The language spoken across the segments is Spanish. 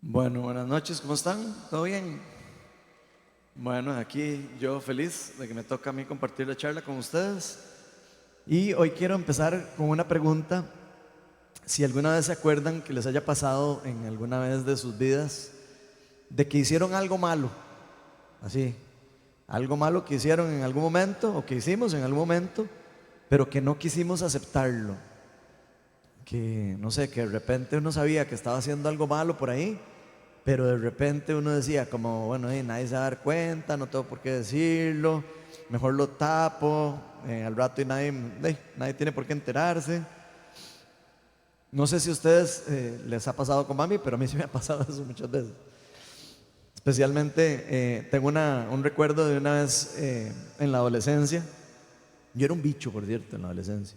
Bueno, buenas noches, ¿cómo están? ¿Todo bien? Bueno, aquí yo feliz de que me toca a mí compartir la charla con ustedes. Y hoy quiero empezar con una pregunta. Si alguna vez se acuerdan que les haya pasado en alguna vez de sus vidas de que hicieron algo malo, así, algo malo que hicieron en algún momento o que hicimos en algún momento, pero que no quisimos aceptarlo. Que no sé, que de repente uno sabía que estaba haciendo algo malo por ahí, pero de repente uno decía como, bueno, nadie se va a dar cuenta, no tengo por qué decirlo, mejor lo tapo, al rato y nadie tiene por qué enterarse. No sé si a ustedes les ha pasado con mami, pero a mí sí me ha pasado eso muchas veces. Especialmente tengo un recuerdo de una vez en la adolescencia. Yo era un bicho, por cierto, en la adolescencia,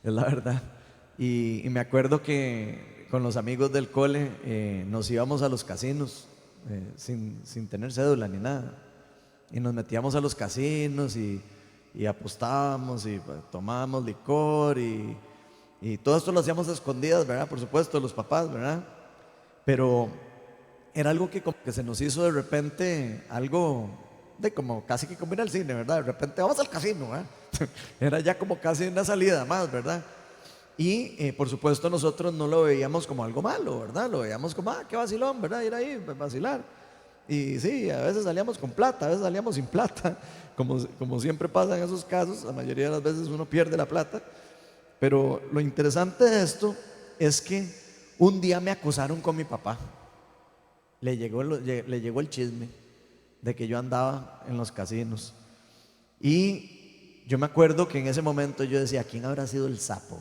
es la verdad. Y me acuerdo que con los amigos del cole nos íbamos a los casinos sin tener cédula ni nada. Y nos metíamos a los casinos y apostábamos y pues, tomábamos licor y todo esto lo hacíamos a escondidas, ¿verdad? Por supuesto, los papás, ¿verdad? Pero era algo que como que se nos hizo de repente algo de como casi que como ir al cine, ¿verdad? De repente vamos al casino, ¿verdad? Era ya como casi una salida más, ¿verdad? Y por supuesto nosotros no lo veíamos como algo malo, ¿verdad? Lo veíamos como, qué vacilón, ¿verdad? Ir ahí, vacilar. Y sí, a veces salíamos con plata, a veces salíamos sin plata, como siempre pasa en esos casos, la mayoría de las veces uno pierde la plata. Pero lo interesante de esto es que un día me acusaron con mi papá. Le llegó el chisme de que yo andaba en los casinos. Y yo me acuerdo que en ese momento yo decía, ¿quién habrá sido el sapo?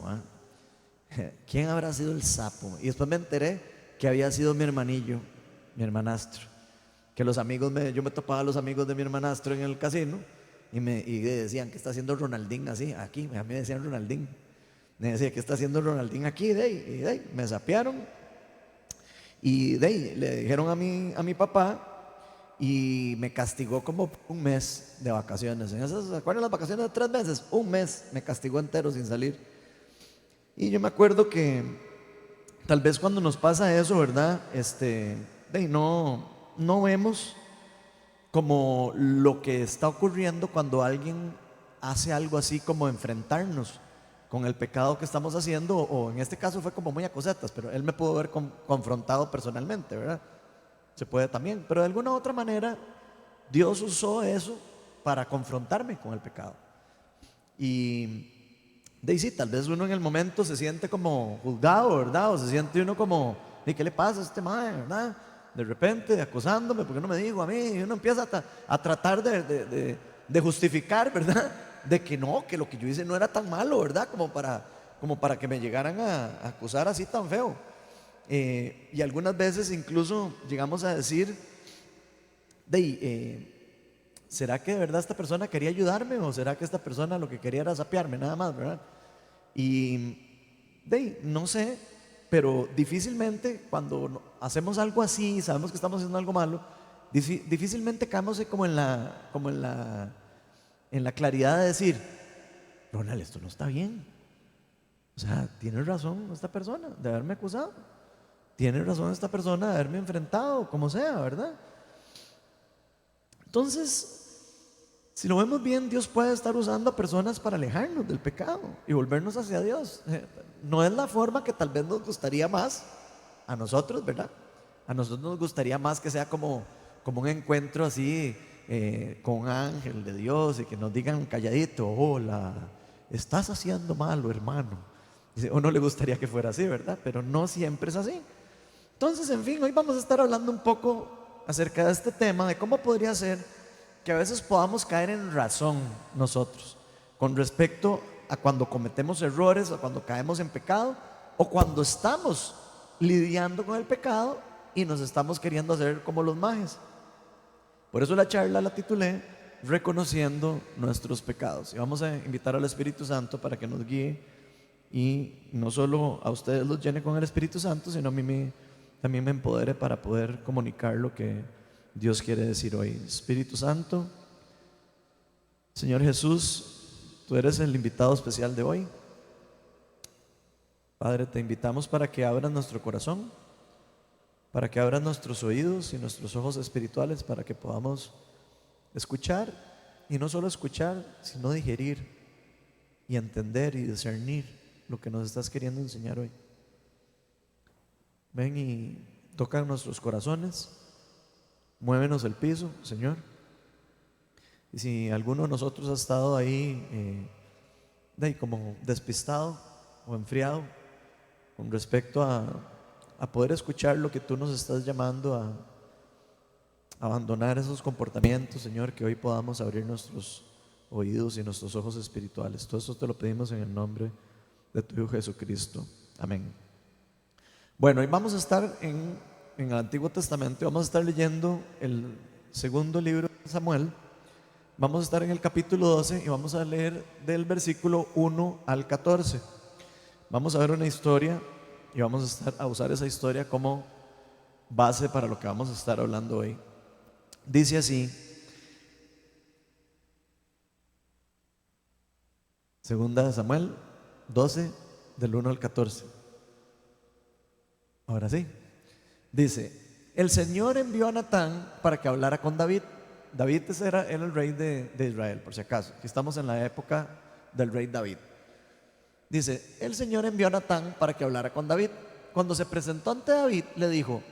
¿Quién habrá sido el sapo? Y después me enteré que había sido mi hermanillo, mi hermanastro. Que yo me topaba a los amigos de mi hermanastro en el casino y decían, ¿qué está haciendo Ronaldín así? Aquí, a mí me decían Ronaldín. Me decía, ¿qué está haciendo Ronaldín aquí? Me sapearon y le dijeron a mi papá y me castigó como un mes de vacaciones. ¿Se acuerdan las vacaciones de 3 meses? Un mes me castigó entero sin salir. Y yo me acuerdo que tal vez cuando nos pasa eso, ¿verdad? No vemos como lo que está ocurriendo cuando alguien hace algo así como enfrentarnos con el pecado que estamos haciendo, o en este caso fue como muy a cosetas, pero él me pudo haber confrontado personalmente, ¿verdad? Se puede también, pero de alguna u otra manera Dios usó eso para confrontarme con el pecado. Y sí, tal vez uno en el momento se siente como juzgado, ¿verdad? O se siente uno como, ¿y qué le pasa a este mae, verdad? De repente acusándome, ¿porque no me dijo a mí? Y uno empieza a tratar de justificar, ¿verdad? De que no, que lo que yo hice no era tan malo, ¿verdad? Como para que me llegaran a acusar así tan feo. Y algunas veces incluso llegamos a decir, ¿será que de verdad esta persona quería ayudarme o será que esta persona lo que quería era sapearme nada más, ¿verdad? Y no sé, pero difícilmente cuando hacemos algo así, sabemos que estamos haciendo algo malo, difícilmente caemos en la claridad de decir, Ronald, esto no está bien. O sea, tiene razón esta persona de haberme acusado. Tiene razón esta persona de haberme enfrentado, como sea, ¿verdad? Entonces, si lo vemos bien, Dios puede estar usando a personas para alejarnos del pecado y volvernos hacia Dios. No es la forma que tal vez nos gustaría más a nosotros, ¿verdad? A nosotros nos gustaría más que sea como un encuentro así con un ángel de Dios y que nos digan calladito, hola, estás haciendo malo, hermano. O no le gustaría que fuera así, ¿verdad? Pero no siempre es así. Entonces, en fin, hoy vamos a estar hablando un poco acerca de este tema, de cómo podría ser que a veces podamos caer en razón nosotros con respecto a cuando cometemos errores o cuando caemos en pecado o cuando estamos lidiando con el pecado y nos estamos queriendo hacer como los majes. Por eso la charla la titulé Reconociendo nuestros pecados. Y vamos a invitar al Espíritu Santo para que nos guíe y no solo a ustedes los llene con el Espíritu Santo, sino a mí también me empodere para poder comunicar lo que Dios quiere decir hoy. Espíritu Santo, Señor Jesús, tú eres el invitado especial de hoy. Padre, te invitamos para que abras nuestro corazón, para que abras nuestros oídos y nuestros ojos espirituales para que podamos escuchar, y no solo escuchar, sino digerir y entender y discernir lo que nos estás queriendo enseñar hoy. Ven y toca nuestros corazones, muévenos el piso, Señor. Y si alguno de nosotros ha estado ahí de ahí como despistado o enfriado con respecto a poder escuchar lo que tú nos estás llamando a abandonar esos comportamientos, Señor, que hoy podamos abrir nuestros oídos y nuestros ojos espirituales. Todo esto te lo pedimos en el nombre de tu Hijo Jesucristo. Amén. Bueno, hoy vamos a estar en el Antiguo Testamento y vamos a estar leyendo el segundo libro de Samuel. Vamos a estar en el capítulo 12 y vamos a leer del versículo 1 al 14. Vamos a ver una historia y vamos a usar esa historia como base para lo que vamos a estar hablando hoy. Dice así, segunda de Samuel 12, del 1 al 14. Ahora sí. Dice, el Señor envió a Natán para que hablara con David. David era el rey de Israel, por si acaso. Aquí estamos en la época del rey David. Dice, el Señor envió a Natán para que hablara con David. Cuando se presentó ante David, le dijo,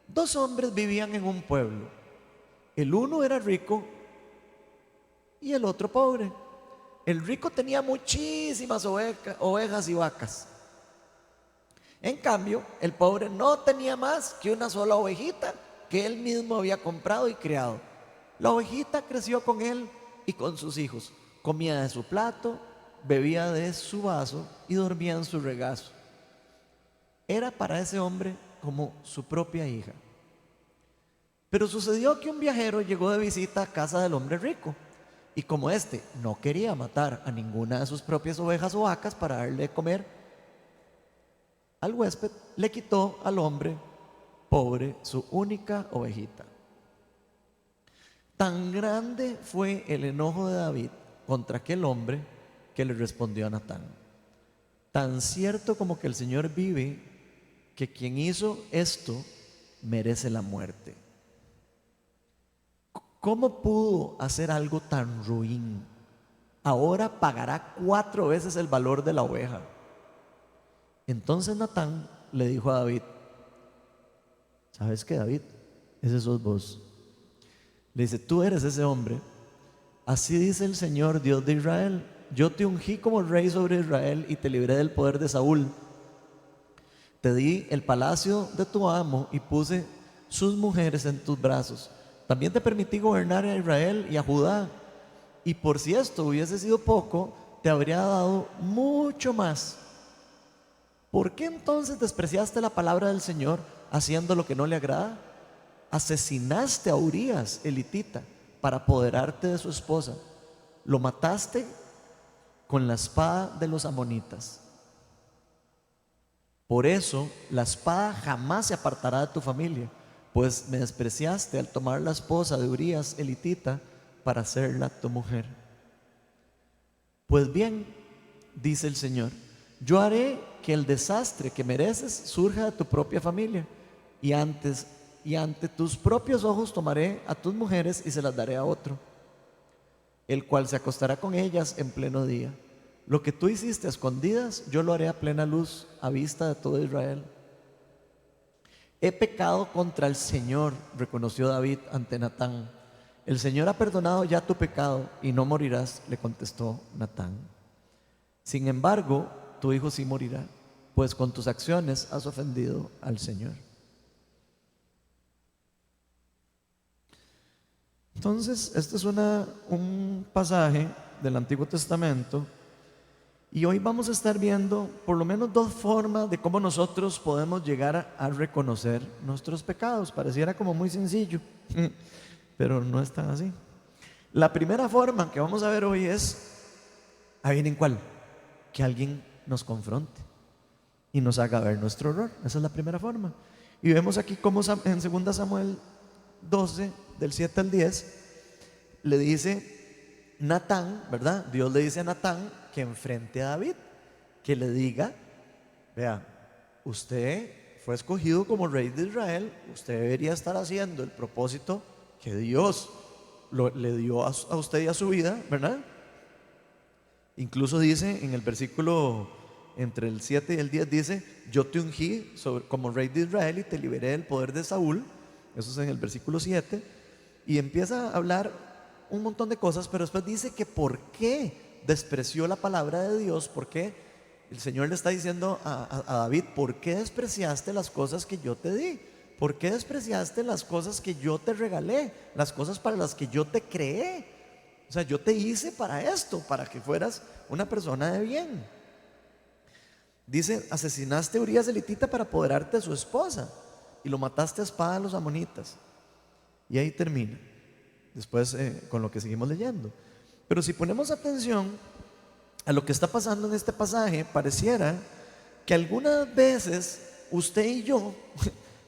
dos hombres vivían en un pueblo. El uno era rico y el otro pobre. El rico tenía muchísimas ovejas y vacas. En cambio, el pobre no tenía más que una sola ovejita que él mismo había comprado y criado. La ovejita creció con él y con sus hijos. Comía de su plato, bebía de su vaso y dormía en su regazo. Era para ese hombre como su propia hija. Pero sucedió que un viajero llegó de visita a casa del hombre rico. Y como éste no quería matar a ninguna de sus propias ovejas o vacas para darle de comer al huésped, le quitó al hombre pobre su única ovejita. Tan grande fue el enojo de David contra aquel hombre que le respondió a Natán: tan cierto como que el Señor vive, que quien hizo esto merece la muerte. ¿Cómo pudo hacer algo tan ruin? Ahora pagará 4 veces el valor de la oveja. Entonces Natán le dijo a David: ¿sabes qué, David? Ese sos vos. Le dice: tú eres ese hombre. Así dice el Señor, Dios de Israel: yo te ungí como rey sobre Israel y te libré del poder de Saúl. Te di el palacio de tu amo y puse sus mujeres en tus brazos. También te permití gobernar a Israel y a Judá. Y por si esto hubiese sido poco, te habría dado mucho más. ¿Por qué entonces despreciaste la palabra del Señor haciendo lo que no le agrada? Asesinaste a Urías, el hitita, para apoderarte de su esposa. Lo mataste con la espada de los amonitas. Por eso la espada jamás se apartará de tu familia, pues me despreciaste al tomar la esposa de Urías, el hitita, para hacerla tu mujer. Pues bien, dice el Señor, yo haré que el desastre que mereces surja de tu propia familia, y ante tus propios ojos tomaré a tus mujeres y se las daré a otro, el cual se acostará con ellas en pleno día. Lo que tú hiciste a escondidas, yo lo haré a plena luz, a vista de todo Israel. He pecado contra el Señor, reconoció David ante Natán. El Señor ha perdonado ya tu pecado y no morirás, le contestó Natán. Sin embargo, tu hijo sí morirá, pues con tus acciones has ofendido al Señor. Entonces, este es un pasaje del Antiguo Testamento, y hoy vamos a estar viendo por lo menos 2 formas de cómo nosotros podemos llegar a reconocer nuestros pecados. Pareciera como muy sencillo, pero no es tan así. La primera forma que vamos a ver hoy es, ¿adivinen cuál? Que alguien nos confronte y nos haga ver nuestro error. Esa es la primera forma. Y vemos aquí cómo en 2 Samuel 12, del 7 al 10, le dice Natán, ¿verdad? Dios le dice a Natán que enfrente a David, que le diga: vea, usted fue escogido como rey de Israel, usted debería estar haciendo el propósito que Dios le dio a usted y a su vida, ¿verdad? Incluso dice en el versículo entre el 7 y el 10, dice: yo te ungí como rey de Israel y te liberé del poder de Saúl. Eso es en el versículo 7. Y empieza a hablar un montón de cosas, pero después dice que por qué despreció la palabra de Dios, por qué el Señor le está diciendo a David: ¿por qué despreciaste las cosas que yo te di? ¿Por qué despreciaste las cosas que yo te regalé? Las cosas para las que yo te creé. O sea, yo te hice para esto, para que fueras una persona de bien. Dice: asesinaste a Urías elitita para apoderarte de su esposa y lo mataste a espada a los amonitas. Y ahí termina. Después con lo que seguimos leyendo. Pero si ponemos atención a lo que está pasando en este pasaje, pareciera que algunas veces usted y yo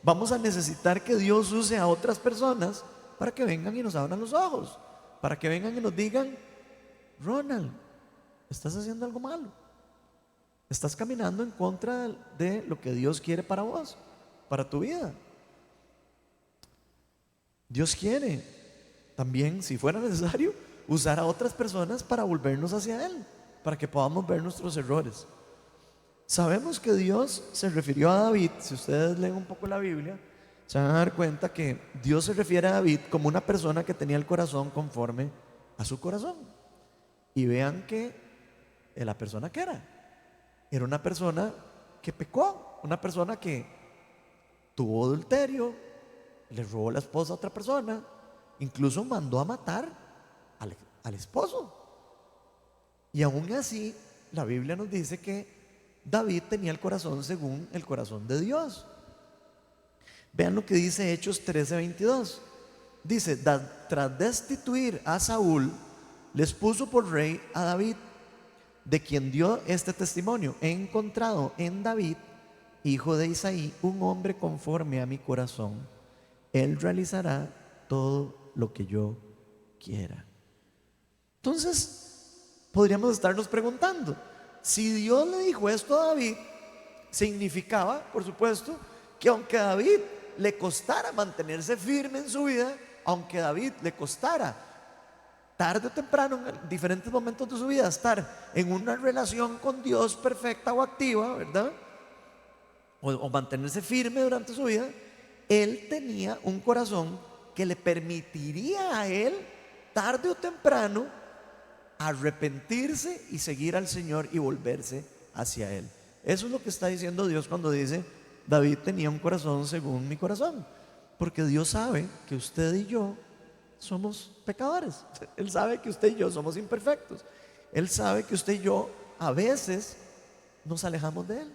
vamos a necesitar que Dios use a otras personas para que vengan y nos abran los ojos, para que vengan y nos digan: Ronald, estás haciendo algo malo, estás caminando en contra de lo que Dios quiere para vos, para tu vida. Dios quiere también, si fuera necesario, usar a otras personas para volvernos hacia Él, para que podamos ver nuestros errores. Sabemos que Dios se refirió a David. Si ustedes leen un poco la Biblia, se van a dar cuenta que Dios se refiere a David como una persona que tenía el corazón conforme a su corazón. Y vean que la persona que era una persona que pecó, una persona que tuvo adulterio, le robó la esposa a otra persona, incluso mandó a matar al esposo. Y aún así, la Biblia nos dice que David tenía el corazón según el corazón de Dios. Vean lo que dice Hechos 13:22. Dice: tras destituir a Saúl, les puso por rey a David, de quien dio este testimonio: he encontrado en David, hijo de Isaí, un hombre conforme a mi corazón. Él realizará todo lo que yo quiera. Entonces, podríamos estarnos preguntando: si Dios le dijo esto a David, significaba, por supuesto, que aunque a David le costara mantenerse firme en su vida, aunque a David le costara tarde o temprano, en diferentes momentos de su vida, estar en una relación con Dios perfecta o activa, ¿verdad? O mantenerse firme durante su vida, él tenía un corazón que le permitiría a él, tarde o temprano, arrepentirse y seguir al Señor y volverse hacia Él. Eso es lo que está diciendo Dios cuando dice: David tenía un corazón según mi corazón. Porque Dios sabe que usted y yo somos pecadores. Él sabe que usted y yo somos imperfectos. Él sabe que usted y yo a veces nos alejamos de Él.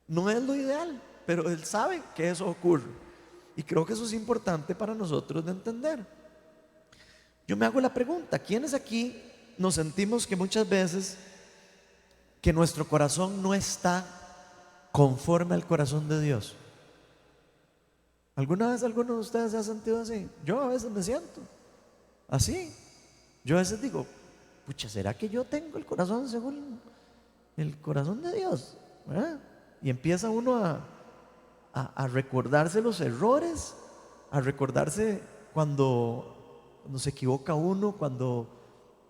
No es lo ideal, pero Él sabe que eso ocurre. Y creo que eso es importante para nosotros de entender. Yo me hago la pregunta: ¿quiénes aquí nos sentimos que muchas veces que nuestro corazón no está conforme al corazón de Dios? ¿Alguna vez alguno de ustedes se ha sentido así? Yo a veces me siento así. Yo a veces digo: pucha, ¿será que yo tengo el corazón según el corazón de Dios? ¿Verdad? Y empieza uno a recordarse los errores, a recordarse cuando se equivoca uno, cuando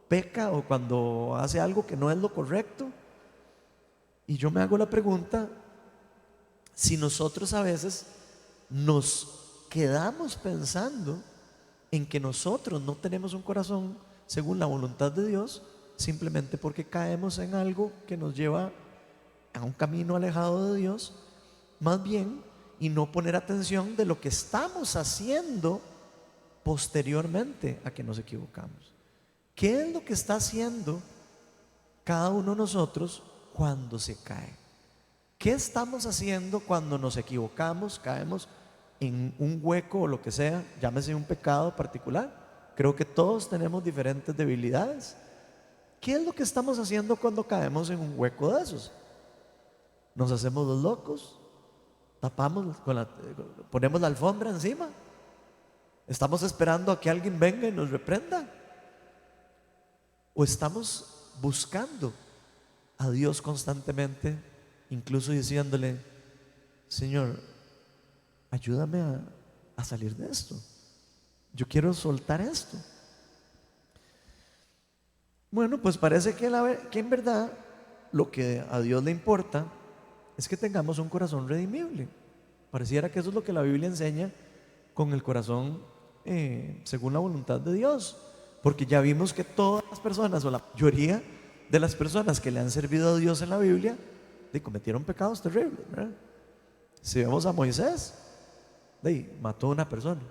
peca o cuando hace algo que no es lo correcto. Y yo me hago la pregunta: si nosotros a veces nos quedamos pensando en que nosotros no tenemos un corazón según la voluntad de Dios, simplemente porque caemos en algo que nos lleva a un camino alejado de Dios, más bien, y no poner atención de lo que estamos haciendo posteriormente a que nos equivocamos. ¿Qué es lo que está haciendo cada uno de nosotros cuando se cae? ¿Qué estamos haciendo cuando nos equivocamos, caemos en un hueco o lo que sea, llámese un pecado particular? Creo que todos tenemos diferentes debilidades. ¿Qué es lo que estamos haciendo cuando caemos en un hueco de esos? Nos hacemos los locos, tapamos ponemos la alfombra encima. ¿Estamos esperando a que alguien venga y nos reprenda? ¿O estamos buscando a Dios constantemente, incluso diciéndole: Señor, ayúdame a salir de esto. Yo quiero soltar esto. Bueno, pues parece que en verdad lo que a Dios le importa es que tengamos un corazón redimible. Pareciera que eso es lo que la Biblia enseña con el corazón según la voluntad de Dios. Porque ya vimos que todas las personas, o la mayoría de las personas que le han servido a Dios en la Biblia, cometieron pecados terribles, ¿verdad? Si vemos a Moisés, mató a una persona.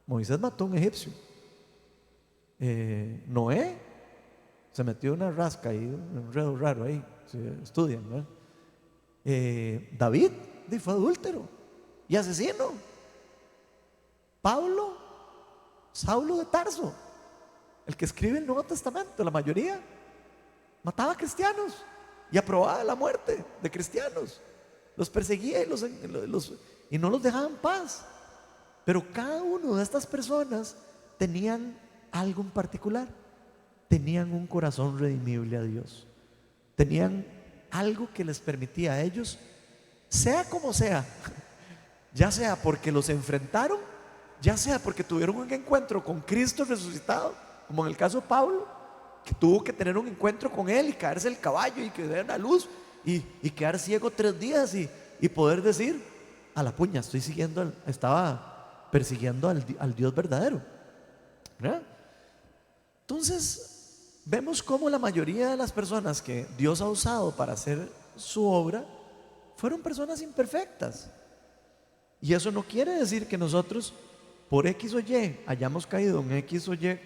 Moisés mató a un egipcio. Noé se metió una rasca y un enredo raro ahí, si estudian, ¿verdad? David fue adúltero y asesino. Pablo, Saulo de Tarso, el que escribe el Nuevo Testamento, la mayoría mataba a cristianos y aprobaba la muerte de cristianos. Los perseguía y no los dejaba en paz. Pero cada uno de estas personas tenían algo en particular. Tenían un corazón redimible a Dios. Tenían algo que les permitía a ellos, sea como sea, ya sea porque los enfrentaron, ya sea porque tuvieron un encuentro con Cristo resucitado, como en el caso de Pablo, que tuvo que tener un encuentro con Él y caerse el caballo y que dé una luz y quedar ciego 3 días y poder decir: a la puña, estaba persiguiendo al Dios verdadero, ¿verdad? Entonces vemos cómo la mayoría de las personas que Dios ha usado para hacer su obra fueron personas imperfectas. Y eso no quiere decir que nosotros, por X o Y, hayamos caído en X o Y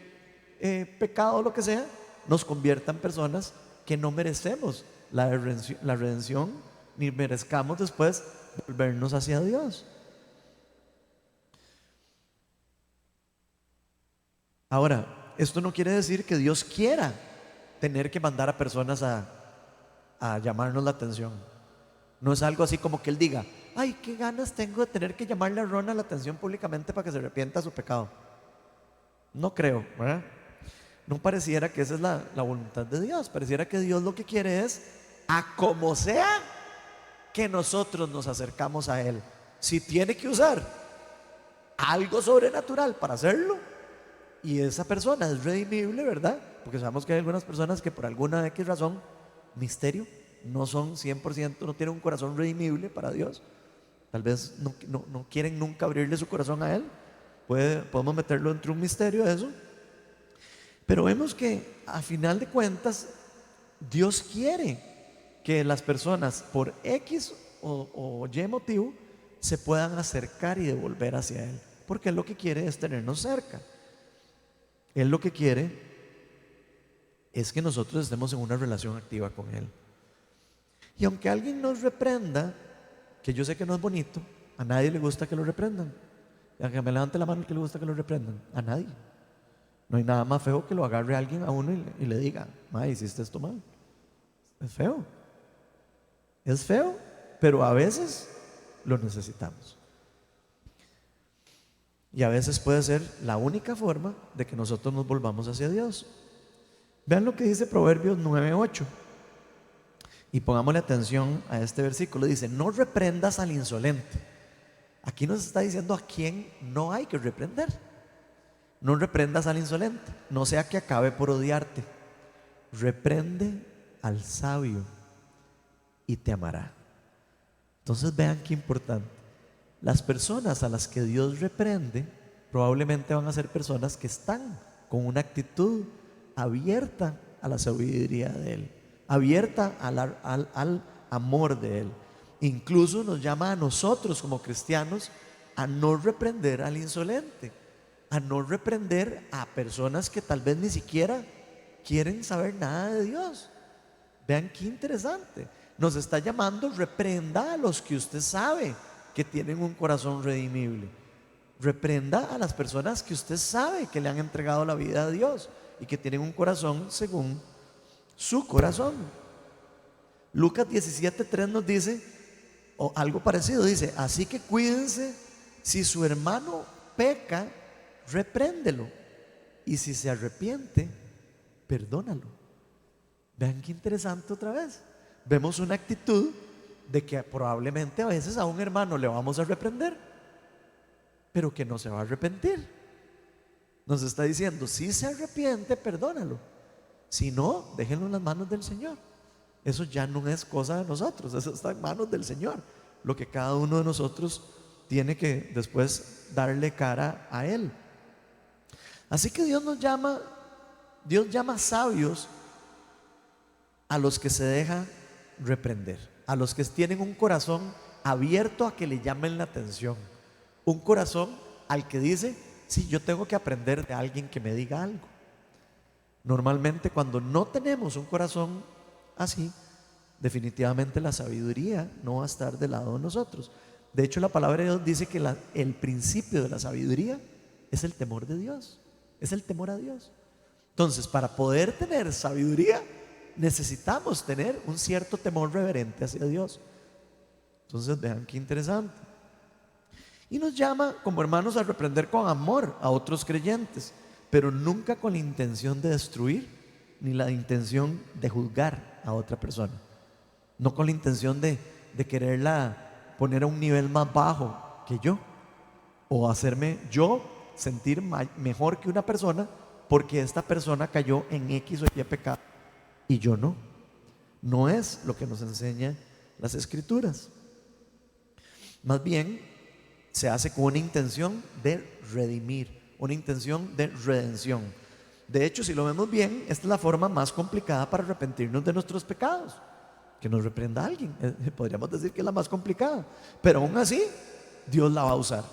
pecado o lo que sea, nos convierta en personas que no merecemos la redención, ni merezcamos después volvernos hacia Dios. Ahora, esto no quiere decir que Dios quiera tener que mandar a personas a llamarnos la atención. No es algo así como que Él diga: ay, qué ganas tengo de tener que llamarle a Rona la atención públicamente para que se arrepienta de su pecado. No creo, ¿verdad? No pareciera que esa es la voluntad de Dios. Pareciera que Dios lo que quiere es, a como sea, que nosotros nos acercamos a Él. Si tiene que usar algo sobrenatural para hacerlo, y esa persona es redimible, ¿verdad? Porque sabemos que hay algunas personas que por alguna X razón, misterio, no son 100%, no tienen un corazón redimible para Dios. Tal vez no quieren nunca abrirle su corazón a Él. Podemos meterlo entre un misterio de eso. Pero vemos que a final de cuentas Dios quiere que las personas por X o Y motivo se puedan acercar y devolver hacia Él, porque Él lo que quiere es tenernos cerca. Él lo que quiere es que nosotros estemos en una relación activa con Él. Y aunque alguien nos reprenda, que yo sé que no es bonito, a nadie le gusta que lo reprendan. Que me levante la mano el que le gusta que lo reprendan. A nadie. No hay nada más feo que lo agarre alguien a uno y le diga: ma, hiciste esto mal. Es feo. Es feo, pero a veces lo necesitamos. Y a veces puede ser la única forma de que nosotros nos volvamos hacia Dios. Vean lo que dice Proverbios 9:8. Y pongámosle atención a este versículo. Dice: no reprendas al insolente. Aquí nos está diciendo a quién no hay que reprender. No reprendas al insolente, no sea que acabe por odiarte. Reprende al sabio y te amará. Entonces vean qué importante. Las personas a las que Dios reprende probablemente van a ser personas que están con una actitud abierta a la sabiduría de Él, abierta al amor de Él. Incluso nos llama a nosotros como cristianos a no reprender al insolente, a no reprender a personas que tal vez ni siquiera quieren saber nada de Dios. Vean qué interesante. Nos está llamando: reprenda a los que usted sabe que tienen un corazón redimible. Reprenda a las personas que usted sabe que le han entregado la vida a Dios y que tienen un corazón según su corazón. Lucas 17:3 nos dice, o algo parecido, dice: así que cuídense, si su hermano peca, repréndelo, y si se arrepiente, perdónalo. Vean qué interesante otra vez. Vemos una actitud de que probablemente a veces a un hermano le vamos a reprender, pero que no se va a arrepentir. Nos está diciendo, si se arrepiente, perdónalo. Si no, déjenlo en las manos del Señor. Eso ya no es cosa de nosotros, eso está en manos del Señor. Lo que cada uno de nosotros tiene que después darle cara a Él. Así que Dios llama sabios a los que se dejan reprender, a los que tienen un corazón abierto a que le llamen la atención, un corazón al que dice, sí, yo tengo que aprender de alguien que me diga algo. Normalmente cuando no tenemos un corazón así, definitivamente la sabiduría no va a estar del lado de nosotros. De hecho, la palabra de Dios dice que el principio de la sabiduría es el temor de Dios, es el temor a Dios. Entonces, para poder tener sabiduría, necesitamos tener un cierto temor reverente hacia Dios. Entonces, vean qué interesante. Y nos llama como hermanos a reprender con amor a otros creyentes, pero nunca con la intención de destruir, ni la intención de juzgar a otra persona. No con la intención de quererla poner a un nivel más bajo que yo, o hacerme yo sentir mejor que una persona porque esta persona cayó en X o Y pecado y yo no. No es lo que nos enseñan las Escrituras. Más bien se hace con una intención de redimir, una intención de redención. De hecho, si lo vemos bien, esta es la forma más complicada para arrepentirnos de nuestros pecados, que nos reprenda alguien. Podríamos decir que es la más complicada, pero aún así Dios la va a usar,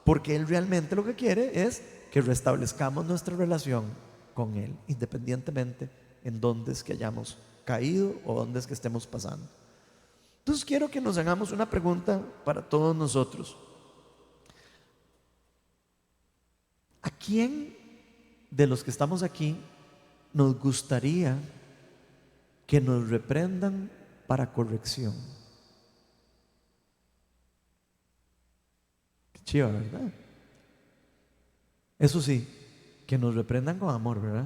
porque Él realmente lo que quiere es que restablezcamos nuestra relación con Él, independientemente en dónde es que hayamos caído o dónde es que estemos pasando. Entonces quiero que nos hagamos una pregunta para todos nosotros. ¿A quién de los que estamos aquí nos gustaría que nos reprendan para corrección? Qué chiva, ¿verdad? Eso sí, que nos reprendan con amor, ¿verdad?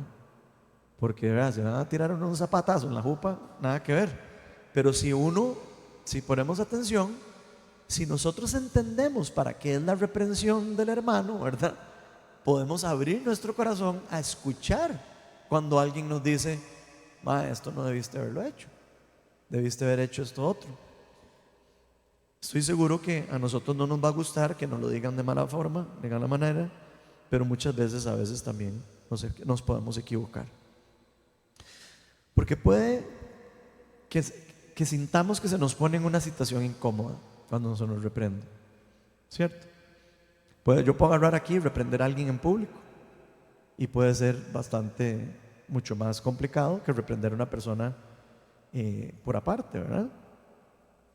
Porque, ¿verdad?, si van a tirar un zapatazo en la jupa, nada que ver. Pero si ponemos atención, si nosotros entendemos para qué es la reprensión del hermano, ¿verdad?, podemos abrir nuestro corazón a escuchar cuando alguien nos dice, esto no debiste haberlo hecho, debiste haber hecho esto otro. Estoy seguro que a nosotros no nos va a gustar que nos lo digan de mala forma, de mala manera, pero muchas veces, a veces también nos podemos equivocar. Porque puede que sintamos que se nos pone en una situación incómoda cuando se nos reprende, ¿cierto? Yo puedo agarrar aquí y reprender a alguien en público, y puede ser mucho más complicado que reprender a una persona por aparte, ¿verdad?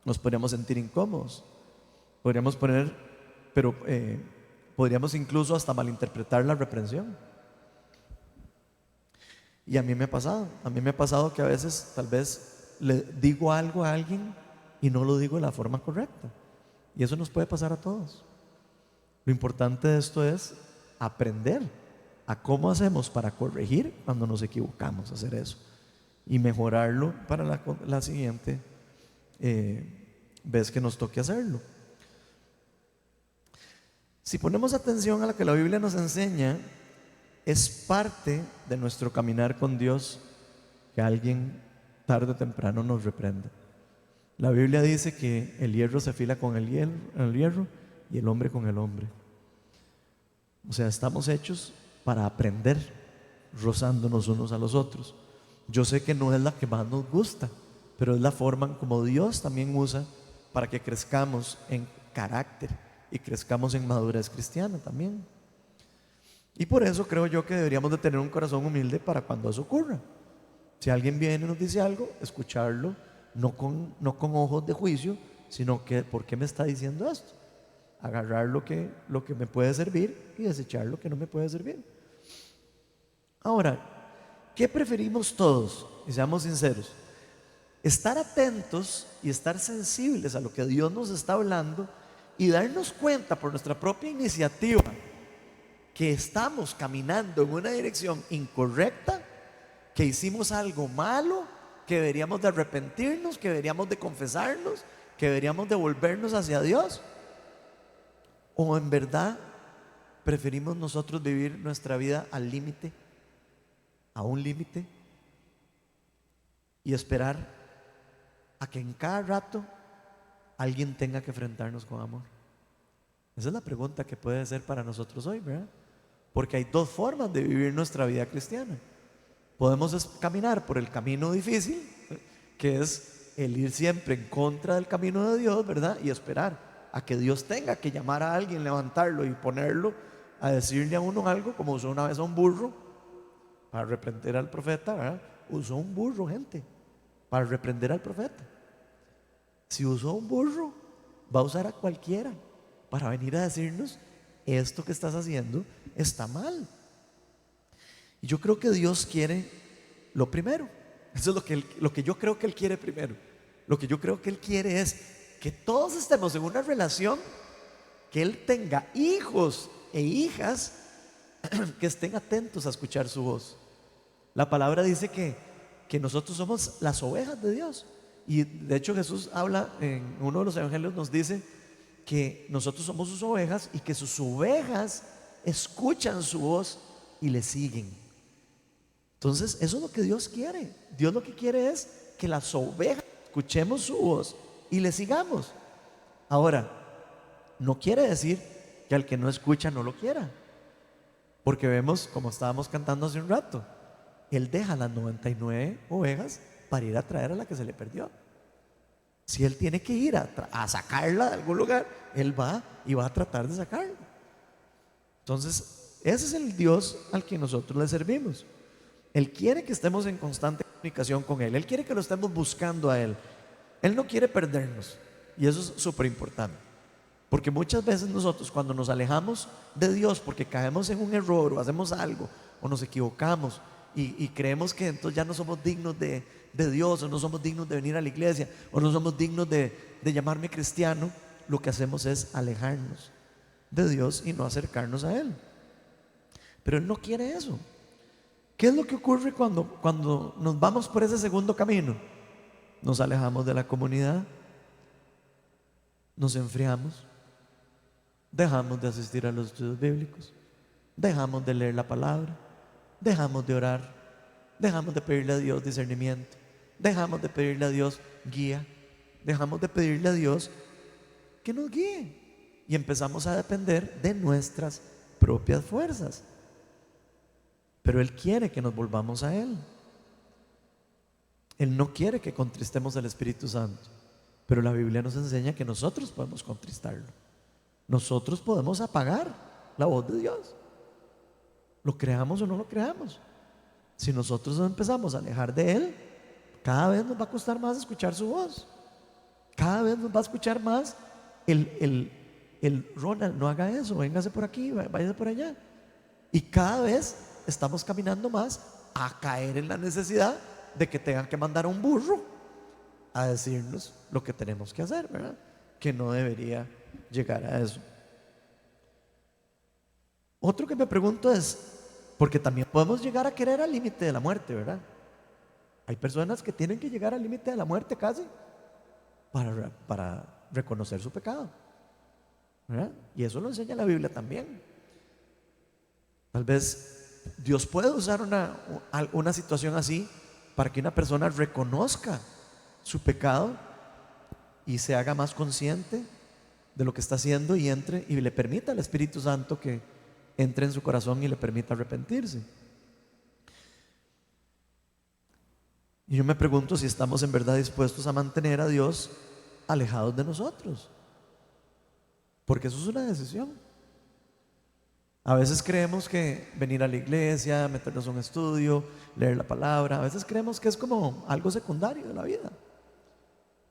Nos podríamos sentir incómodos, podríamos incluso hasta malinterpretar la reprensión. Y a mí me ha pasado que a veces tal vez le digo algo a alguien y no lo digo de la forma correcta, y eso nos puede pasar a todos. Lo importante de esto es aprender a cómo hacemos para corregir cuando nos equivocamos, hacer eso y mejorarlo para la siguiente vez que nos toque hacerlo. Si ponemos atención a lo que la Biblia nos enseña, es parte de nuestro caminar con Dios que alguien tarde o temprano nos reprenda. La Biblia dice que el hierro se afila con el hierro y el hombre con el hombre. O sea, estamos hechos para aprender, rozándonos unos a los otros. Yo sé que no es la que más nos gusta, pero es la forma como Dios también usa para que crezcamos en carácter y crezcamos en madurez cristiana también. Y por eso creo yo que deberíamos de tener un corazón humilde para cuando eso ocurra. Si alguien viene y nos dice algo, escucharlo, no con ojos de juicio, sino que ¿por qué me está diciendo esto? Agarrar lo que me puede servir y desechar lo que no me puede servir. Ahora, ¿qué preferimos todos? Y seamos sinceros, estar atentos y estar sensibles a lo que Dios nos está hablando y darnos cuenta por nuestra propia iniciativa que estamos caminando en una dirección incorrecta, que hicimos algo malo, que deberíamos de arrepentirnos, que deberíamos de confesarnos que deberíamos devolvernos hacia Dios? ¿O en verdad preferimos nosotros vivir nuestra vida al límite, a un límite, y esperar a que en cada rato alguien tenga que enfrentarnos con amor? Esa es la pregunta que puede ser para nosotros hoy, ¿verdad? Porque hay dos formas de vivir nuestra vida cristiana. Podemos caminar por el camino difícil, que es el ir siempre en contra del camino de Dios, ¿verdad? Y esperar a que Dios tenga que llamar a alguien, levantarlo y ponerlo a decirle a uno algo, como usó una vez a un burro para reprender al profeta, ¿verdad? Usó un burro, gente, para reprender al profeta. Si usó un burro, va a usar a cualquiera para venir a decirnos: esto que estás haciendo está mal. Y yo creo que Dios quiere lo primero. Eso es lo que yo creo que Él quiere primero. Lo que yo creo que Él quiere es que todos estemos en una relación, que Él tenga hijos e hijas que estén atentos a escuchar su voz. La palabra dice que nosotros somos las ovejas de Dios. Y de hecho Jesús habla en uno de los evangelios, nos dice que nosotros somos sus ovejas y que sus ovejas escuchan su voz y le siguen. Entonces eso es lo que Dios quiere. Dios lo que quiere es que las ovejas escuchemos su voz y le sigamos. Ahora, no quiere decir que al que no escucha no lo quiera, porque vemos, como estábamos cantando hace un rato, Él deja las 99 ovejas para ir a traer a la que se le perdió. Si Él tiene que ir a sacarla de algún lugar, Él va y va a tratar de sacarla. Entonces, ese es el Dios al que nosotros le servimos. Él quiere que estemos en constante comunicación con Él. Él quiere que lo estemos buscando a Él. Él no quiere perdernos. Y eso es súper importante. Porque muchas veces nosotros, cuando nos alejamos de Dios porque caemos en un error o hacemos algo o nos equivocamos y creemos que entonces ya no somos dignos de Dios, o no somos dignos de venir a la iglesia, o no somos dignos de llamarme cristiano, lo que hacemos es alejarnos de Dios y no acercarnos a Él. Pero Él no quiere eso. ¿Qué es lo que ocurre cuando nos vamos por ese segundo camino? Nos alejamos de la comunidad, nos enfriamos, dejamos de asistir a los estudios bíblicos, dejamos de leer la palabra, dejamos de orar, dejamos de pedirle a Dios discernimiento, dejamos de pedirle a Dios guía, dejamos de pedirle a Dios que nos guíe y empezamos a depender de nuestras propias fuerzas. Pero Él quiere que nos volvamos a Él. Él no quiere que contristemos al Espíritu Santo, pero la Biblia nos enseña que nosotros podemos contristarlo. Nosotros podemos apagar la voz de Dios, lo creamos o no lo creamos. Si nosotros nos empezamos a alejar de Él, cada vez nos va a costar más escuchar su voz. Cada vez nos va a escuchar más el Ronald, no haga eso, véngase por aquí, váyase por allá. Y cada vez estamos caminando más a caer en la necesidad de que tengan que mandar a un burro a decirnos lo que tenemos que hacer, ¿verdad? Que no debería llegar a eso. Otro que me pregunto es, porque también podemos llegar a querer al límite de la muerte, ¿verdad? Hay personas que tienen que llegar al límite de la muerte casi para reconocer su pecado, ¿verdad? Y eso lo enseña la Biblia también. Tal vez Dios puede usar una situación así para que una persona reconozca su pecado y se haga más consciente de lo que está haciendo y entre y le permita al Espíritu Santo que entre en su corazón y le permita arrepentirse. Y yo me pregunto si estamos en verdad dispuestos a mantener a Dios alejados de nosotros, porque eso es una decisión. A veces creemos que venir a la iglesia, meternos a un estudio, leer la palabra, a veces creemos que es como algo secundario de la vida.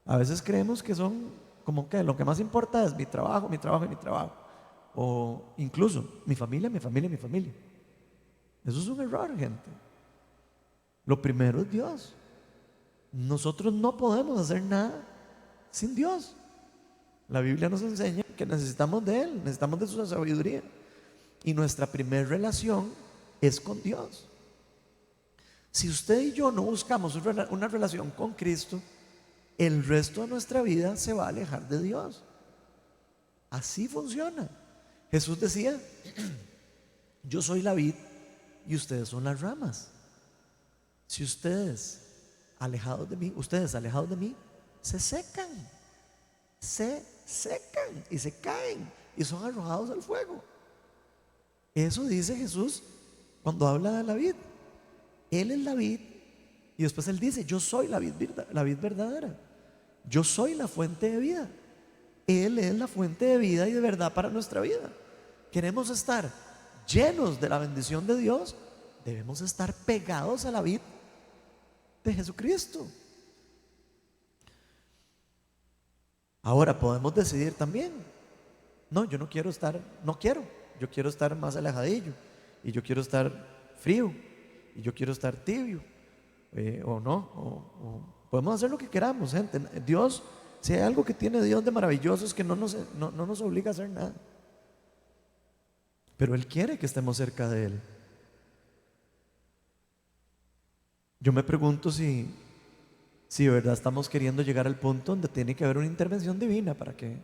A veces creemos que son como que lo que más importa es mi trabajo, mi trabajo y mi trabajo. O incluso mi familia, mi familia, mi familia. Eso es un error, gente. Lo primero es Dios. Nosotros no podemos hacer nada sin Dios. La Biblia nos enseña que necesitamos de Él, necesitamos de su sabiduría. Y nuestra primera relación es con Dios. Si usted y yo no buscamos una relación con Cristo, el resto de nuestra vida se va a alejar de Dios. Así funciona. Jesús decía: yo soy la vid y ustedes son las ramas. Si ustedes alejados de mí, se secan y se caen y son arrojados al fuego. Eso dice Jesús cuando habla de la vid. Él es la vid y después Él dice: yo soy la vid verdadera. Yo soy la fuente de vida. Él es la fuente de vida y de verdad para nuestra vida. Queremos estar llenos de la bendición de Dios, debemos estar pegados a la vid de Jesucristo. Ahora podemos decidir también: no, yo no quiero estar, yo quiero estar más alejadillo, y yo quiero estar frío, y yo quiero estar tibio, o no, o podemos hacer lo que queramos, gente. Dios, si hay algo que tiene Dios de maravilloso, es que no nos obliga a hacer nada, pero Él quiere que estemos cerca de Él. Yo me pregunto si de verdad estamos queriendo llegar al punto donde tiene que haber una intervención divina para que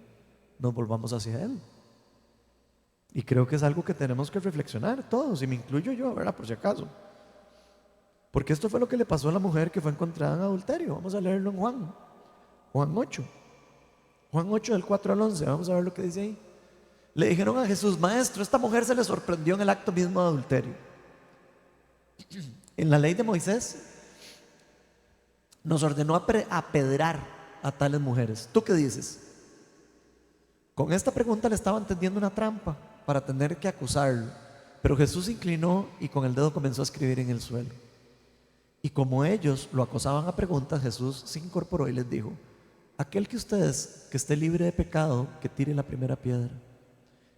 nos volvamos hacia Él. Y creo que es algo que tenemos que reflexionar todos, y me incluyo yo, ¿verdad? Por si acaso. Porque esto fue lo que le pasó a la mujer que fue encontrada en adulterio. Vamos a leerlo en Juan 8. Juan 8 del 4 al 11, vamos a ver lo que dice ahí. Le dijeron a Jesús: maestro, esta mujer se le sorprendió en el acto mismo de adulterio. En la ley de Moisés nos ordenó apedrar a tales mujeres. ¿Tú qué dices? Con esta pregunta le estaban tendiendo una trampa para tener que acusarlo, pero Jesús se inclinó y con el dedo comenzó a escribir en el suelo. Y como ellos lo acosaban a preguntas, Jesús se incorporó y les dijo: aquel que ustedes que esté libre de pecado, que tire la primera piedra.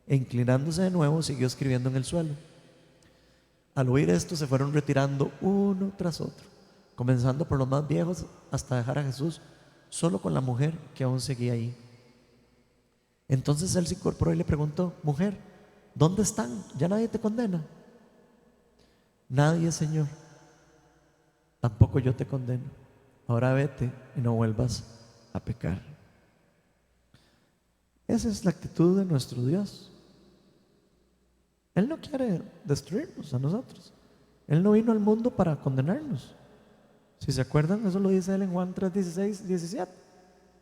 E inclinándose de nuevo, siguió escribiendo en el suelo. Al oír esto, se fueron retirando uno tras otro, comenzando por los más viejos, hasta dejar a Jesús solo con la mujer que aún seguía ahí. Entonces Él se incorporó y le preguntó: mujer, ¿dónde están? ¿Ya nadie te condena? Nadie, Señor. Tampoco yo te condeno. Ahora vete y no vuelvas a pecar. Esa es la actitud de nuestro Dios. Él no quiere destruirnos a nosotros. Él no vino al mundo para condenarnos. Si se acuerdan, eso lo dice Él en Juan 3, 16, 17.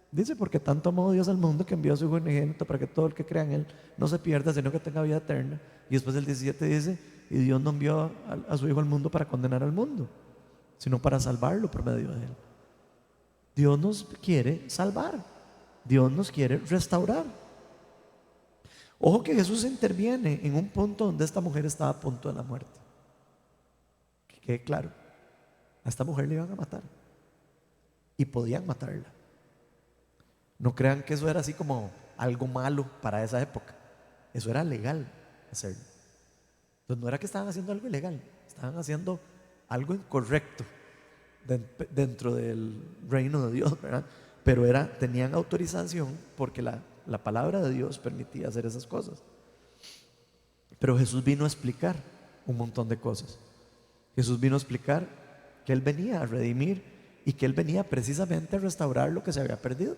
Dice: porque tanto amó Dios al mundo que envió a su Hijo unigénito para que todo el que crea en Él no se pierda, sino que tenga vida eterna. Y después el 17 dice: y Dios no envió a su Hijo al mundo para condenar al mundo, sino para salvarlo por medio de Él. Dios nos quiere salvar. Dios nos quiere restaurar. Ojo que Jesús interviene en un punto donde esta mujer estaba a punto de la muerte. Que quede claro, a esta mujer le iban a matar y podían matarla. No crean que eso era así como algo malo para esa época. Eso era legal hacerlo. Entonces no era que estaban haciendo algo ilegal, estaban haciendo algo incorrecto dentro del reino de Dios, ¿verdad? Pero tenían autorización porque la palabra de Dios permitía hacer esas cosas. Pero Jesús vino a explicar un montón de cosas. Jesús vino a explicar que Él venía a redimir y que Él venía precisamente a restaurar lo que se había perdido.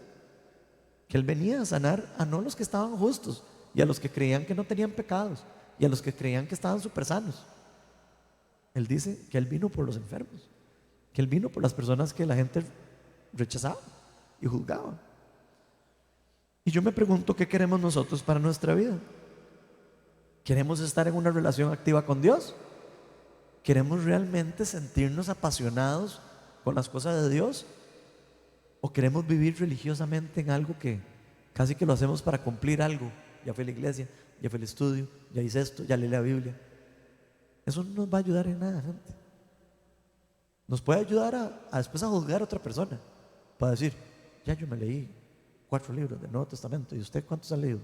Que Él venía a sanar a no los que estaban justos y a los que creían que no tenían pecados y a los que creían que estaban súper sanos. Él dice que Él vino por los enfermos, que Él vino por las personas que la gente rechazaba y juzgaba. Y yo me pregunto: ¿qué queremos nosotros para nuestra vida? ¿Queremos estar en una relación activa con Dios? ¿Queremos realmente sentirnos apasionados con las cosas de Dios? ¿O queremos vivir religiosamente en algo que casi que lo hacemos para cumplir algo? Ya fue a la iglesia, ya fue al estudio, ya hice esto, ya leí la Biblia. Eso no nos va a ayudar en nada, gente. Nos puede ayudar a después a juzgar a otra persona, para decir: ya yo me leí 4 libros del Nuevo Testamento, ¿y usted cuántos ha leído?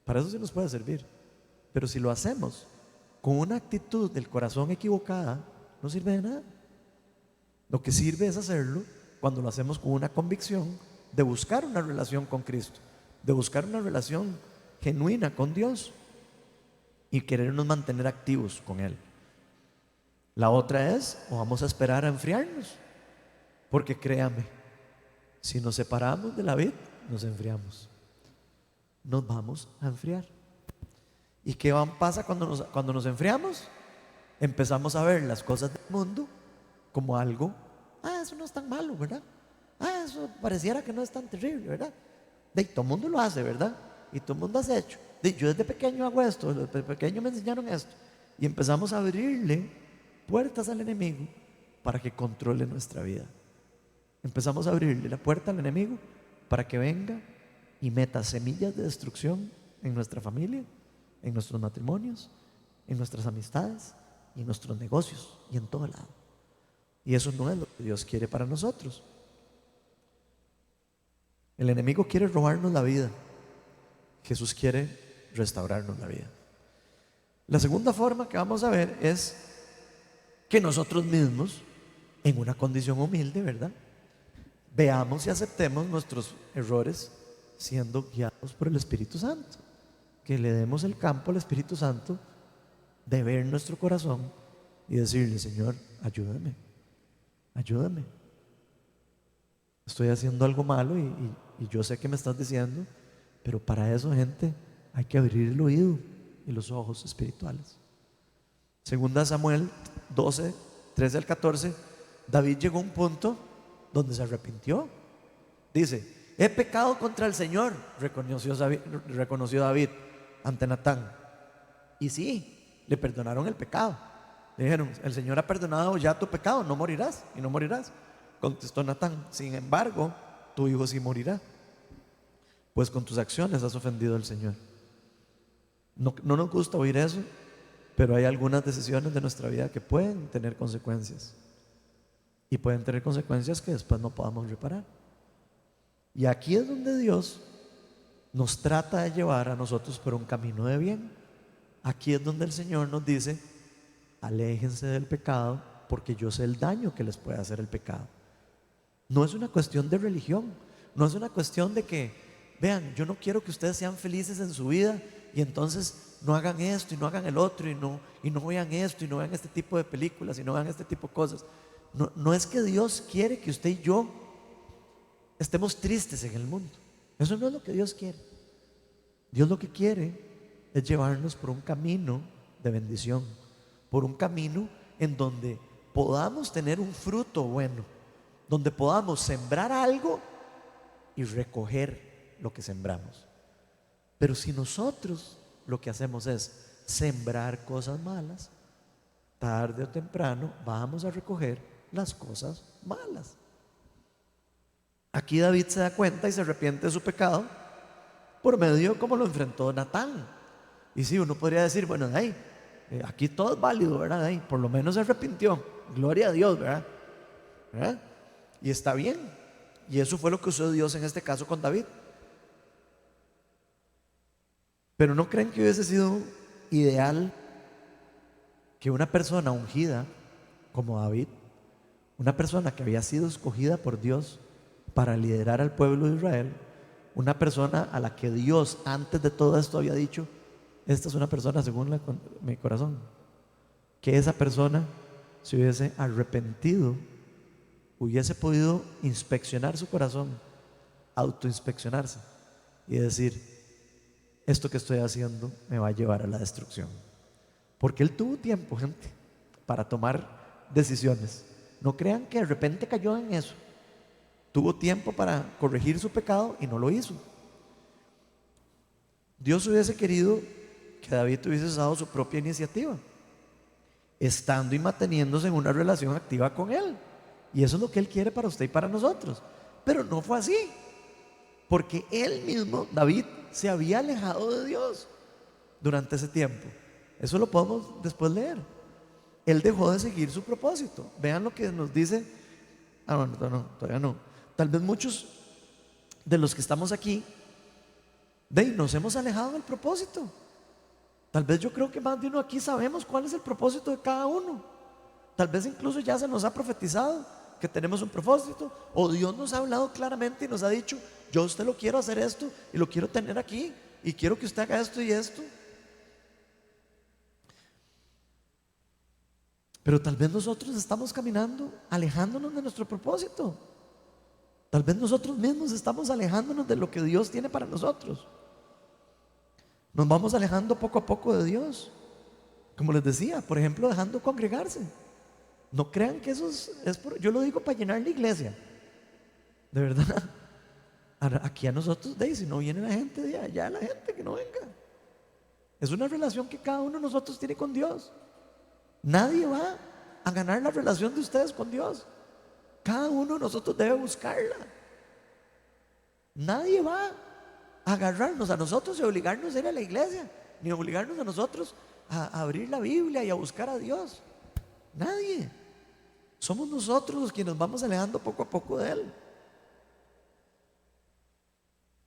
Para eso sí nos puede servir. Pero si lo hacemos con una actitud del corazón equivocada, no sirve de nada. Lo que sirve es hacerlo cuando lo hacemos con una convicción de buscar una relación con Cristo, de buscar una relación genuina con Dios y querernos mantener activos con Él. La otra es: o vamos a esperar a enfriarnos, porque créame, Si nos separamos de la vid, nos enfriamos. Nos vamos a enfriar. ¿Y qué pasa cuando nos enfriamos? Empezamos a ver las cosas del mundo como algo, eso no es tan malo, ¿verdad? Eso pareciera que no es tan terrible, ¿verdad? Todo el mundo lo hace, ¿verdad? Y todo el mundo hace hecho. Yo desde pequeño hago esto, desde pequeño me enseñaron esto. Y empezamos a abrirle puertas al enemigo para que controle nuestra vida. Empezamos a abrirle la puerta al enemigo para que venga y meta semillas de destrucción en nuestra familia, en nuestros matrimonios, en nuestras amistades y en nuestros negocios y en todo lado. Y eso no es lo que Dios quiere para nosotros. El enemigo quiere robarnos la vida. Jesús quiere restaurarnos la vida. La segunda forma que vamos a ver es que nosotros mismos, en una condición humilde, ¿verdad?, veamos y aceptemos nuestros errores siendo guiados por el Espíritu Santo. Que le demos el campo al Espíritu Santo de ver nuestro corazón y decirle: Señor, ayúdame, ayúdame. Estoy haciendo algo malo y yo sé que me estás diciendo, pero para eso, gente, hay que abrir el oído y los ojos espirituales. Segunda Samuel 12, 13 al 14, David llegó a un punto donde se arrepintió. Dice: he pecado contra el Señor, reconoció David ante Natán. Y sí, le perdonaron el pecado. Le dijeron: el Señor ha perdonado ya tu pecado, no morirás y no morirás. Contestó Natán: sin embargo, tu hijo sí morirá, pues con tus acciones has ofendido al Señor. No nos gusta oír eso, pero hay algunas decisiones de nuestra vida que pueden tener consecuencias. Y pueden tener consecuencias que después no podamos reparar. Y aquí es donde Dios nos trata de llevar a nosotros por un camino de bien. Aquí es donde el Señor nos dice: aléjense del pecado, porque yo sé el daño que les puede hacer el pecado. No es una cuestión de religión, no es una cuestión de que, vean, yo no quiero que ustedes sean felices en su vida y entonces no hagan esto y no hagan el otro y no vean esto y no vean este tipo de películas y no vean este tipo de cosas. No es que Dios quiere que usted y yo estemos tristes en el mundo. Eso no es lo que Dios quiere. Dios lo que quiere es llevarnos por un camino de bendición, por un camino en donde podamos tener un fruto bueno, donde podamos sembrar algo y recoger lo que sembramos. Pero si nosotros lo que hacemos es sembrar cosas malas, tarde o temprano vamos a recoger las cosas malas. Aquí David se da cuenta y se arrepiente de su pecado por medio como lo enfrentó Natán. Y sí, uno podría decir: bueno, aquí todo es válido, ¿verdad? Por lo menos se arrepintió, gloria a Dios, ¿verdad? Y está bien. Y eso fue lo que usó Dios en este caso con David. Pero ¿no creen que hubiese sido ideal que una persona ungida como David, una persona que había sido escogida por Dios para liderar al pueblo de Israel, una persona a la que Dios antes de todo esto había dicho: esta es una persona según mi corazón, que esa persona se hubiese arrepentido, hubiese podido inspeccionar su corazón, autoinspeccionarse y decir: esto que estoy haciendo me va a llevar a la destrucción? Porque él tuvo tiempo, gente, para tomar decisiones. No crean que de repente cayó en eso. Tuvo tiempo para corregir su pecado y no lo hizo. Dios hubiese querido que David hubiese dado su propia iniciativa, estando y manteniéndose en una relación activa con él. Y eso es lo que él quiere para usted y para nosotros. Pero no fue así, porque él mismo, David, se había alejado de Dios durante ese tiempo. Eso lo podemos después leer. Él dejó de seguir su propósito. Vean lo que nos dice. Bueno, no, todavía no. Tal vez muchos de los que estamos aquí nos hemos alejado del propósito. Tal vez yo creo que más de uno aquí sabemos cuál es el propósito de cada uno. Tal vez incluso ya se nos ha profetizado que tenemos un propósito, o Dios nos ha hablado claramente y nos ha dicho: yo a usted lo quiero hacer esto y lo quiero tener aquí y quiero que usted haga esto y esto. Pero tal vez nosotros estamos caminando alejándonos de nuestro propósito. Tal vez nosotros mismos estamos alejándonos de lo que Dios tiene para nosotros. Nos vamos alejando poco a poco de Dios. Como les decía, por ejemplo, dejando congregarse. No crean que eso yo lo digo para llenar la iglesia. De verdad. Aquí a nosotros, si no viene la gente de allá, la gente que no venga. Es una relación que cada uno de nosotros tiene con Dios. Nadie va a ganar la relación de ustedes con Dios. Cada uno de nosotros debe buscarla. Nadie va a agarrarnos a nosotros y obligarnos a ir a la iglesia, ni obligarnos a nosotros a abrir la Biblia y a buscar a Dios. Nadie. Somos nosotros los que nos vamos alejando poco a poco de Él.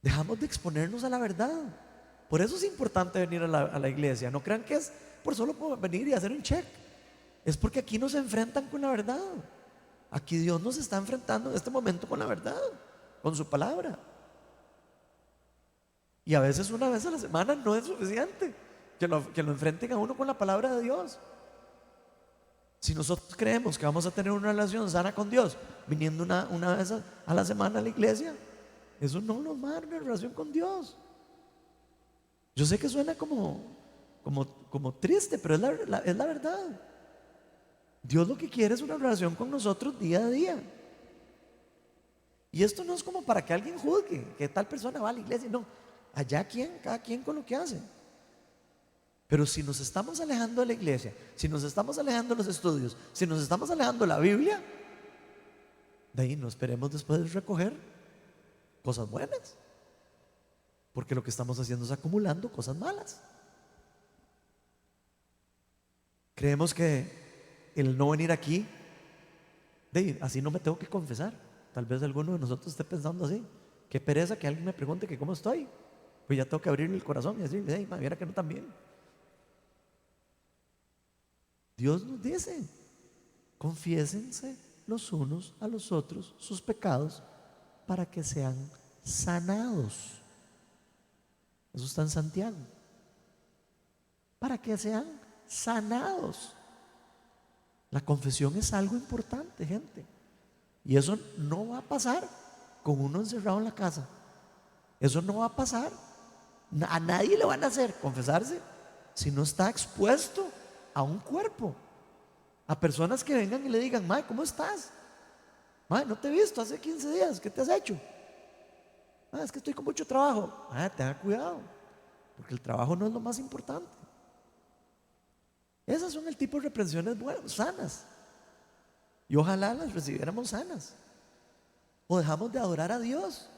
Dejamos de exponernos a la verdad. Por eso es importante venir a la iglesia. No crean que es por solo venir y hacer un check. Es porque aquí nos enfrentan con la verdad. Aquí Dios nos está enfrentando en este momento con la verdad, con su palabra. Y a veces una vez a la semana no es suficiente que lo enfrenten a uno con la palabra de Dios. Si nosotros creemos que vamos a tener una relación sana con Dios viniendo una vez a la semana a la iglesia, eso no nos va a dar una relación con Dios. Yo sé que suena como triste, pero es la verdad. Dios lo que quiere es una relación con nosotros día a día. Y esto no es como para que alguien juzgue que tal persona va a la iglesia. No, cada quien con lo que hace. Pero si nos estamos alejando de la iglesia, si nos estamos alejando de los estudios, si nos estamos alejando de la Biblia, de ahí no esperemos después recoger cosas buenas, porque lo que estamos haciendo es acumulando cosas malas. Creemos que el no venir aquí, así no me tengo que confesar. Tal vez alguno de nosotros esté pensando así: qué pereza que alguien me pregunte que cómo estoy, pues ya tengo que abrirle el corazón y decirle: viera que no tan bien. Dios nos dice: confiésense los unos a los otros sus pecados para que sean sanados. Eso está en Santiago. Para que sean sanados. La confesión es algo importante, gente. Y eso no va a pasar con uno encerrado en la casa. Eso no va a pasar. A nadie le van a hacer confesarse si no está expuesto a un cuerpo, a personas que vengan y le digan: mae, ¿cómo estás? Mae, no te he visto hace 15 días, ¿qué te has hecho? Es que estoy con mucho trabajo. Tenga cuidado, porque el trabajo no es lo más importante. Esas son el tipo de reprensiones buenas, sanas, y ojalá las recibiéramos sanas. O dejamos de adorar a Dios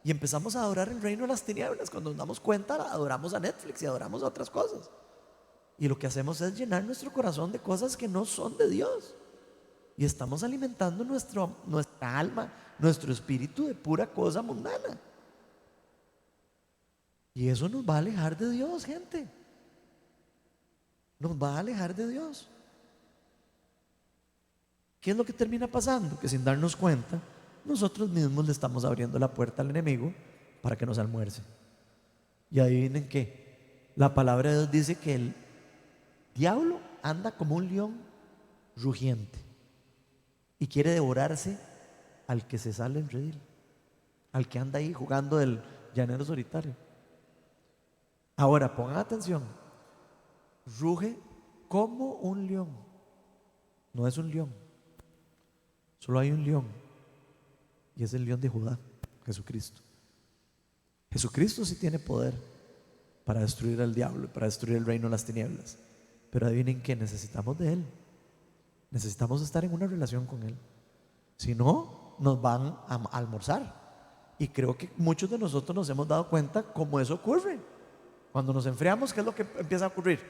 y empezamos a adorar el reino de las tinieblas. Cuando nos damos cuenta, adoramos a Netflix y adoramos a otras cosas, y lo que hacemos es llenar nuestro corazón de cosas que no son de Dios, y estamos alimentando nuestra alma, nuestro espíritu de pura cosa mundana, y eso nos va a alejar de Dios, gente. Nos va a alejar de Dios. ¿Qué es lo que termina pasando? Que sin darnos cuenta, nosotros mismos le estamos abriendo la puerta al enemigo para que nos almuerce. Y adivinen qué, la palabra de Dios dice que el diablo anda como un león rugiente y quiere devorarse al que se sale en redil, al que anda ahí jugando del llanero solitario. Ahora pongan atención: ruge como un león. No es un león, solo hay un león, y es el león de Judá, Jesucristo. Jesucristo sí tiene poder para destruir al diablo, para destruir el reino de las tinieblas. Pero adivinen qué, necesitamos de Él. Necesitamos estar en una relación con Él. Si no, nos van a almorzar. Y creo que muchos de nosotros nos hemos dado cuenta cómo eso ocurre. Cuando nos enfriamos, ¿qué es lo que empieza a ocurrir?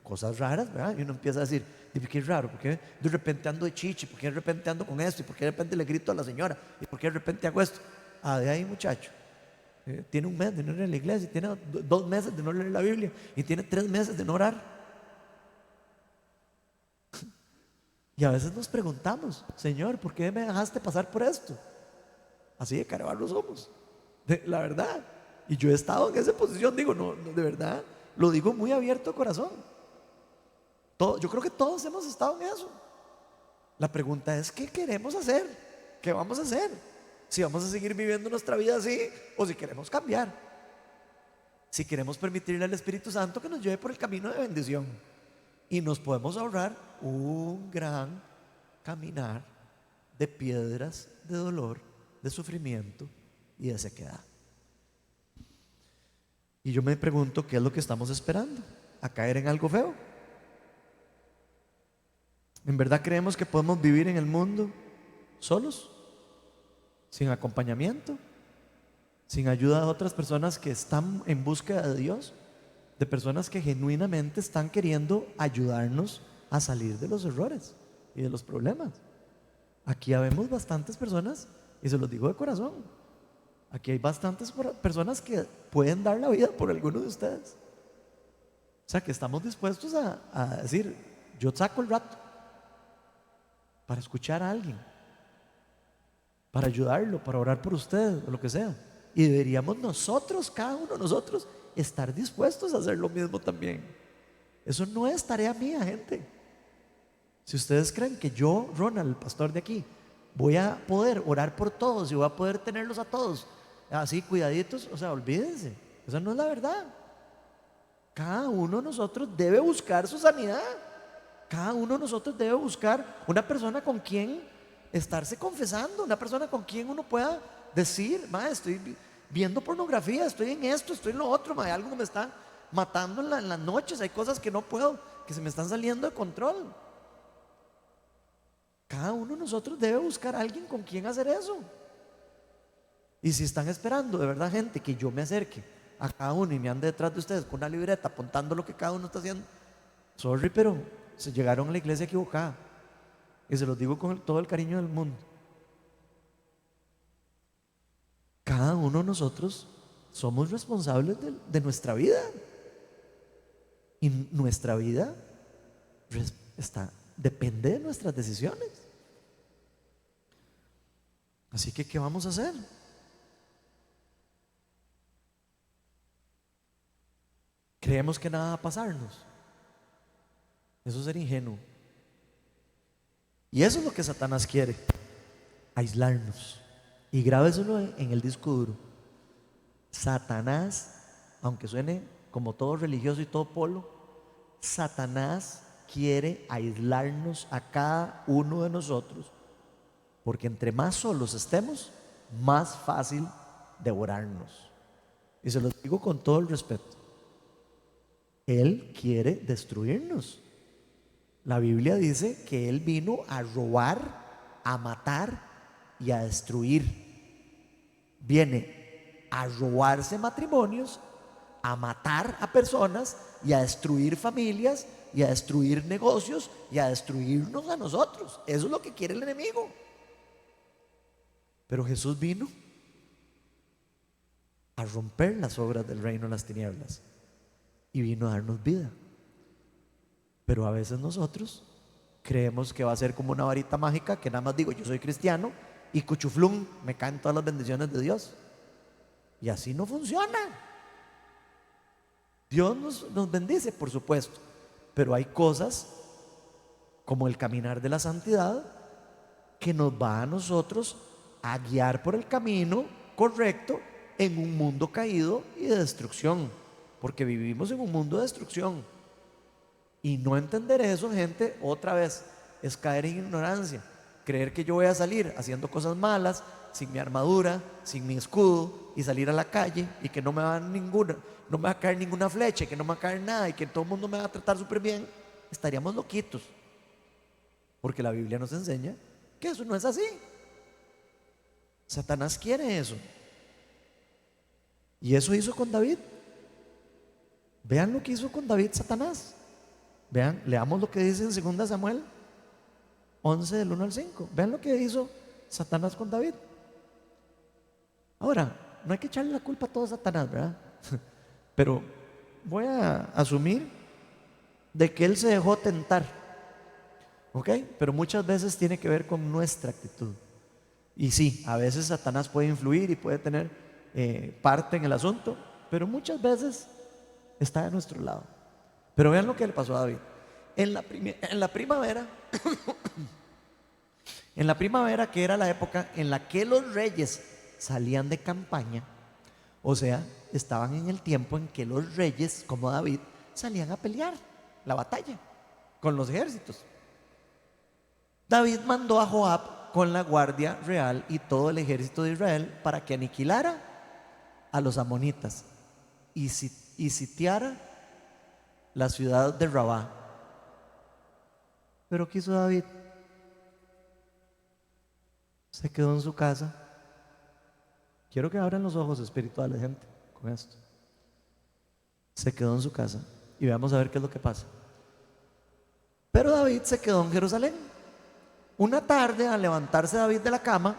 Cosas raras, ¿verdad? Y uno empieza a decir: ¿qué es raro? ¿Por qué de repente ando de chichi? ¿Por qué de repente ando con esto? ¿Y por qué de repente le grito a la señora? ¿Y por qué de repente hago esto? De ahí, muchacho, tiene un mes de no ir a la iglesia, tiene 2 meses de no leer la Biblia, y tiene 3 meses de no orar. Y a veces nos preguntamos: Señor, ¿por qué me dejaste pasar por esto? Así de carebarro somos, la verdad. Y yo he estado en esa posición, digo, no, de verdad, lo digo muy abierto de corazón. Yo creo que todos hemos estado en eso. La pregunta es: ¿qué queremos hacer? ¿Qué vamos a hacer? Si vamos a seguir viviendo nuestra vida así o si queremos cambiar. Si queremos permitirle al Espíritu Santo que nos lleve por el camino de bendición. Y nos podemos ahorrar un gran caminar de piedras, de dolor, de sufrimiento y de sequedad. Y yo me pregunto, ¿qué es lo que estamos esperando? ¿A caer en algo feo? ¿En verdad creemos que podemos vivir en el mundo solos? ¿Sin acompañamiento? ¿Sin ayuda de otras personas que están en búsqueda de Dios? De personas que genuinamente están queriendo ayudarnos a salir de los errores y de los problemas. Aquí habemos bastantes personas, y se los digo de corazón, aquí hay bastantes personas que pueden dar la vida por alguno de ustedes. O sea, que estamos dispuestos a decir, yo saco el rato para escuchar a alguien, para ayudarlo, para orar por usted, o lo que sea. Y deberíamos nosotros, cada uno de nosotros, estar dispuestos a hacer lo mismo también. Eso no es tarea mía, gente. Si ustedes creen que yo, Ronald, el pastor de aquí, voy a poder orar por todos y voy a poder tenerlos a todos así cuidaditos, o sea, olvídense, esa no es la verdad. Cada uno de nosotros debe buscar su sanidad. Cada uno de nosotros debe buscar una persona con quien estarse confesando, una persona con quien uno pueda decir, estoy viendo pornografía, estoy en esto, estoy en lo otro, algo me está matando en las noches, hay cosas que no puedo, que se me están saliendo de control. Cada uno de nosotros debe buscar a alguien con quien hacer eso. Y si están esperando de verdad, gente, que yo me acerque a cada uno y me ande detrás de ustedes con una libreta apuntando lo que cada uno está haciendo, sorry, pero se llegaron a la iglesia equivocada. Y se los digo con todo el cariño del mundo. Cada uno de nosotros somos responsables de nuestra vida. Y nuestra vida depende de nuestras decisiones. Así que, ¿qué vamos a hacer? Creemos que nada va a pasarnos. Eso sería ingenuo. Y eso es lo que Satanás quiere: aislarnos. Y grábeselo en el disco duro. Satanás, aunque suene como todo religioso y todo polo, Satanás quiere aislarnos a cada uno de nosotros, porque entre más solos estemos, más fácil devorarnos. Y se lo digo con todo el respeto. Él quiere destruirnos. La Biblia dice que Él vino a robar, a matar y a destruir. Viene a robarse matrimonios, a matar a personas y a destruir familias y a destruir negocios y a destruirnos a nosotros. Eso es lo que quiere el enemigo. Pero Jesús vino a romper las obras del reino de las tinieblas y vino a darnos vida. Pero a veces nosotros creemos que va a ser como una varita mágica, que nada más digo, yo soy cristiano y cuchuflum, me caen todas las bendiciones de Dios. Y así no funciona. Dios nos bendice, por supuesto, pero hay cosas como el caminar de la santidad que nos va a nosotros a guiar por el camino correcto en un mundo caído y de destrucción, porque vivimos en un mundo de destrucción. Y no entender eso, gente, otra vez es caer en ignorancia. Creer que yo voy a salir haciendo cosas malas, sin mi armadura, sin mi escudo, y salir a la calle y que no me va a caer ninguna flecha, que no me va a caer nada y que todo el mundo me va a tratar súper bien, estaríamos loquitos. Porque la Biblia nos enseña que eso no es así. Satanás quiere eso. Y eso hizo con David. Vean lo que hizo con David Satanás. Vean, leamos lo que dice en 2 Samuel 11 del 1 al 5. Vean lo que hizo Satanás con David. Ahora, no hay que echarle la culpa a todo Satanás, ¿verdad? Pero voy a asumir de que él se dejó tentar, ¿ok? Pero muchas veces tiene que ver con nuestra actitud. Y sí, a veces Satanás puede influir y puede tener parte en el asunto, pero muchas veces está de nuestro lado. Pero vean lo que le pasó a David. En la primavera, En la primavera, que era la época en la que los reyes salían de campaña, o sea, estaban en el tiempo en que los reyes, como David, salían a pelear la batalla con los ejércitos. David mandó a Joab con la guardia real y todo el ejército de Israel para que aniquilara a los amonitas y sitiara la ciudad de Rabá. Pero ¿qué hizo David? Se quedó en su casa. Quiero que abran los ojos espirituales, gente, con esto. Se quedó en su casa y veamos a ver qué es lo que pasa. Pero David se quedó en Jerusalén. Una tarde, al levantarse David de la cama,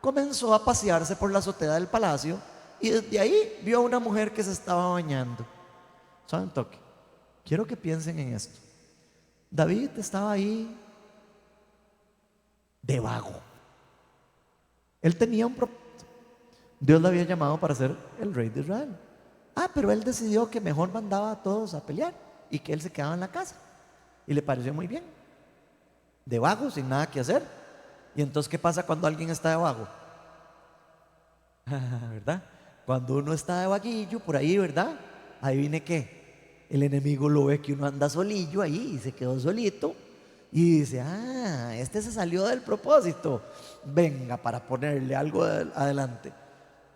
comenzó a pasearse por la azotea del palacio y desde ahí vio a una mujer que se estaba bañando. ¿Saben toque? Quiero que piensen en esto. David estaba ahí de vago. Él tenía un propósito. Dios lo había llamado para ser el rey de Israel. Pero él decidió que mejor mandaba a todos a pelear y que él se quedaba en la casa. Y le pareció muy bien. De vago, sin nada que hacer. Y entonces, ¿qué pasa cuando alguien está de vago? ¿Verdad? Cuando uno está de vaguillo por ahí, ¿verdad? Ahí viene que el enemigo lo ve que uno anda solillo ahí y se quedó solito. Y dice, este se salió del propósito. Venga, para ponerle algo adelante.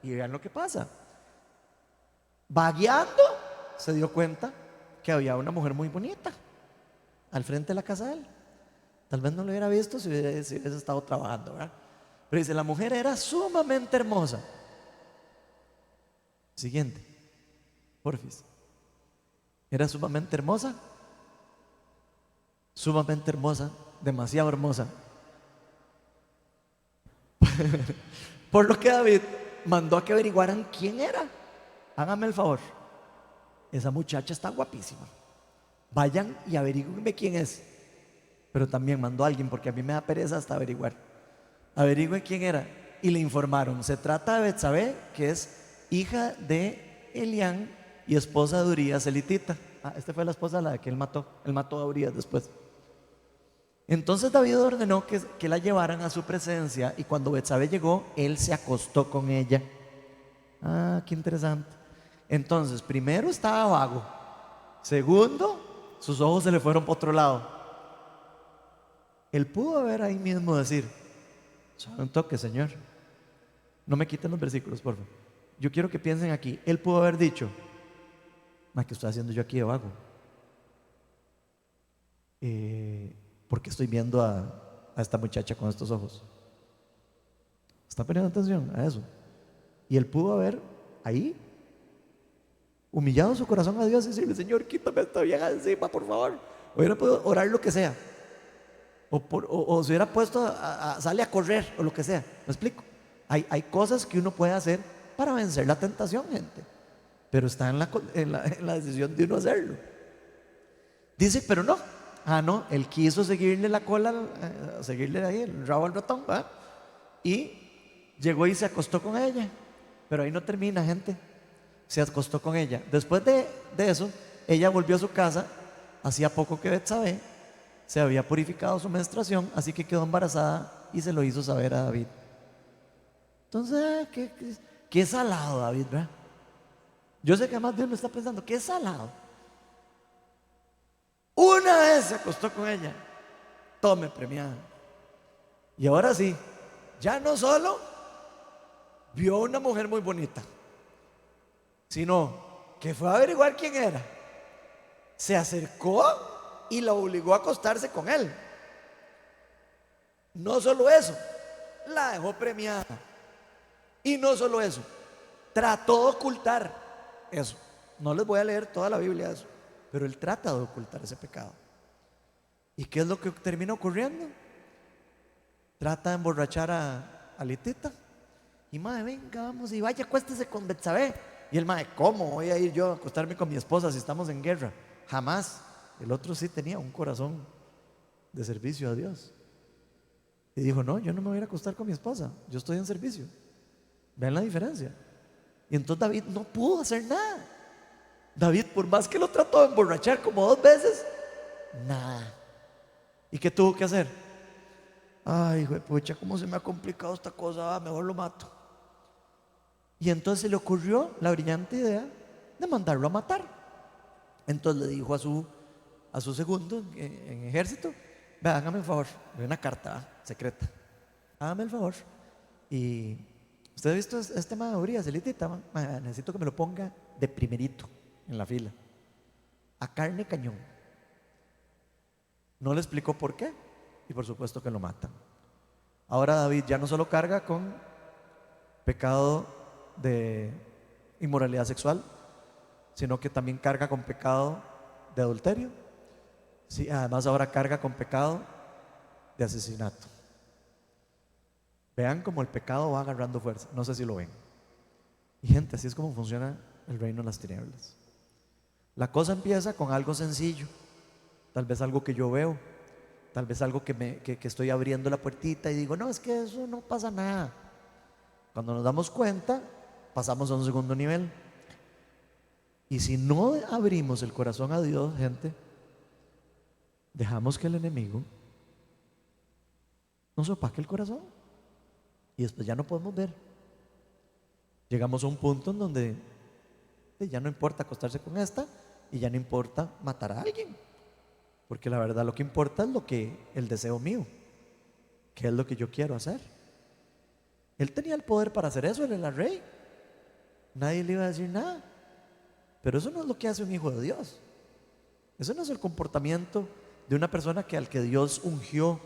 Y vean lo que pasa. Vagueando, se dio cuenta que había una mujer muy bonita al frente de la casa de él. Tal vez no lo hubiera visto si hubiese estado trabajando, ¿verdad? Pero dice, la mujer era sumamente hermosa. Siguiente, porfis. Era sumamente hermosa. Sumamente hermosa, demasiado hermosa. Por lo que David mandó a que averiguaran quién era. Háganme el favor. Esa muchacha está guapísima. Vayan y averigüenme quién es. Pero también mandó a alguien, porque a mí me da pereza hasta averiguar. Averigüen quién era. Y le informaron. Se trata de Betsabé, que es hija de Elián y esposa de Urías elitita. Esta fue la esposa a la que él mató. Él mató a Urías después. Entonces David ordenó que la llevaran a su presencia. Y cuando Betsabé llegó, él se acostó con ella. Qué interesante. Entonces, primero estaba vago. Segundo, sus ojos se le fueron por otro lado. Él pudo haber ahí mismo decir, suave un toque, Señor, no me quiten los versículos, por favor. Yo quiero que piensen aquí. Él pudo haber dicho, ¿qué estoy haciendo yo aquí de vago? Porque estoy viendo a esta muchacha con estos ojos. ¿Está poniendo atención a eso? Y él pudo haber ahí humillado su corazón a Dios y decirle, Señor, quítame esta vieja encima, por favor. Hubiera podido orar lo que sea. O se hubiera puesto sale a correr o lo que sea. ¿Me explico? Hay cosas que uno puede hacer para vencer la tentación, gente. Pero está en la decisión de uno hacerlo. Dice, pero no. No, él quiso seguirle la cola, seguirle ahí el rabo al ratón, ¿verdad? Y llegó y se acostó con ella. Pero ahí no termina, gente. Se acostó con ella. Después de eso, ella volvió a su casa. Hacía poco que Betsabé se había purificado su menstruación, así que quedó embarazada y se lo hizo saber a David. Entonces, qué salado, David, ¿verdad? Yo sé que además Dios me está pensando, qué salado. Una vez se acostó con ella, tome premiada. Y ahora sí, ya no solo vio una mujer muy bonita, sino que fue a averiguar quién era. Se acercó y la obligó a acostarse con él. No solo eso, la dejó premiada. Y no solo eso, trató de ocultar eso. No les voy a leer toda la Biblia de eso, pero él trata de ocultar ese pecado. ¿Y qué es lo que termina ocurriendo? Trata de emborrachar a Litita. Y madre, venga, vamos y vaya, acuéstese con Betsabé. Y el madre, ¿cómo voy a ir yo a acostarme con mi esposa si estamos en guerra? Jamás. El otro sí tenía un corazón de servicio a Dios. Y dijo, no, yo no me voy a ir a acostar con mi esposa, yo estoy en servicio. Vean la diferencia. Y entonces David no pudo hacer nada. David, por más que lo trató de emborrachar como 2 veces, nada. ¿Y qué tuvo que hacer? Ay, hijo de pucha, ¿cómo se me ha complicado esta cosa? Mejor lo mato. Y entonces se le ocurrió la brillante idea de mandarlo a matar. Entonces le dijo a su segundo en ejército: vea, hágame el favor, le doy una carta secreta, hágame el favor. Y usted ha visto este tema de Urias, elitita, necesito que me lo ponga de primerito en la fila, a carne cañón. No le explicó por qué, y por supuesto que lo matan. Ahora David ya no solo carga con pecado de inmoralidad sexual, sino que también carga con pecado de adulterio. Sí, además ahora carga con pecado de asesinato. Vean cómo el pecado va agarrando fuerza. No sé si lo ven. Y gente, así es como funciona el reino de las tinieblas. La cosa empieza con algo sencillo, tal vez algo que yo veo, tal vez algo que estoy abriendo la puertita y digo, no, es que eso no pasa nada. Cuando nos damos cuenta, pasamos a un segundo nivel. Y si no abrimos el corazón a Dios, gente, dejamos que el enemigo nos opaque el corazón y después ya no podemos ver. Llegamos a un punto en donde ya no importa acostarse con esta y ya no importa matar a alguien, porque la verdad lo que importa es el deseo mío, que es lo que yo quiero hacer. Él tenía el poder para hacer eso, él era el rey, nadie le iba a decir nada. Pero eso no es lo que hace un hijo de Dios. Eso no es el comportamiento de una persona al que Dios ungió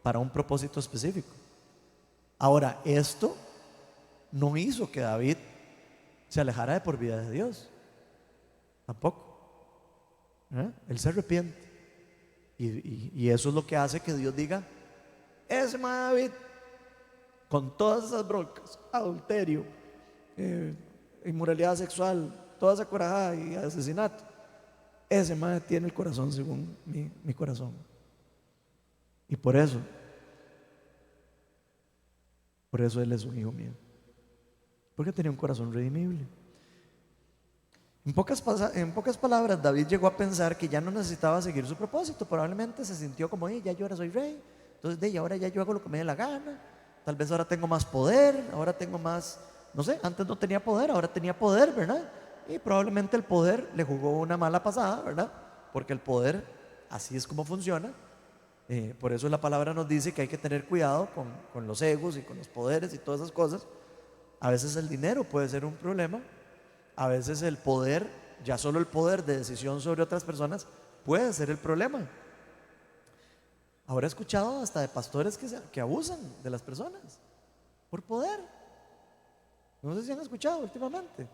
para un propósito específico. Ahora, esto no hizo que David se alejara de por vida de Dios. Tampoco. Él se arrepiente. Y eso es lo que hace que Dios diga: ese David, con todas esas broncas, adulterio, inmoralidad sexual, toda esa corajada y asesinato, ese madre tiene el corazón según mi corazón. Y por eso él es un hijo mío, porque tenía un corazón redimible. En pocas palabras, David llegó a pensar que ya no necesitaba seguir su propósito. Probablemente se sintió como: ya yo ahora soy rey, entonces ahora ya yo hago lo que me dé la gana. Tal vez ahora tengo más poder, ahora tengo más, no sé, antes no tenía poder, ahora tenía poder, ¿verdad? Y probablemente el poder le jugó una mala pasada, ¿verdad? Porque el poder, así es como funciona. Por eso la palabra nos dice que hay que tener cuidado con los egos y con los poderes y todas esas cosas. A veces el dinero puede ser un problema. A veces el poder, ya solo el poder de decisión sobre otras personas, puede ser el problema. Ahora he escuchado hasta de pastores que abusan de las personas por poder. No sé si han escuchado últimamente,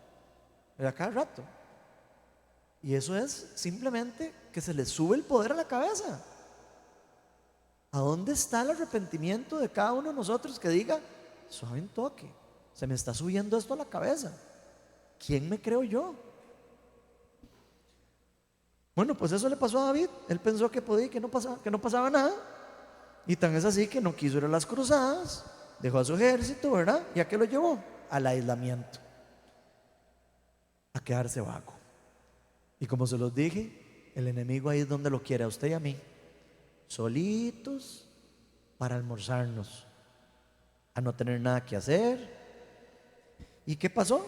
a cada rato. Y eso es simplemente que se les sube el poder a la cabeza. ¿A dónde está el arrepentimiento de cada uno de nosotros que diga: suave un toque, se me está subiendo esto a la cabeza? ¿Quién me creo yo? Bueno, pues eso le pasó a David. Él pensó que podía y que no pasaba nada. Y tan es así que no quiso ir a las cruzadas, dejó a su ejército, ¿verdad? ¿Y a qué lo llevó? Al aislamiento, a quedarse vago. Y como se los dije, el enemigo ahí es donde lo quiere, a usted y a mí, solitos para almorzarnos, a no tener nada que hacer. ¿Y qué pasó?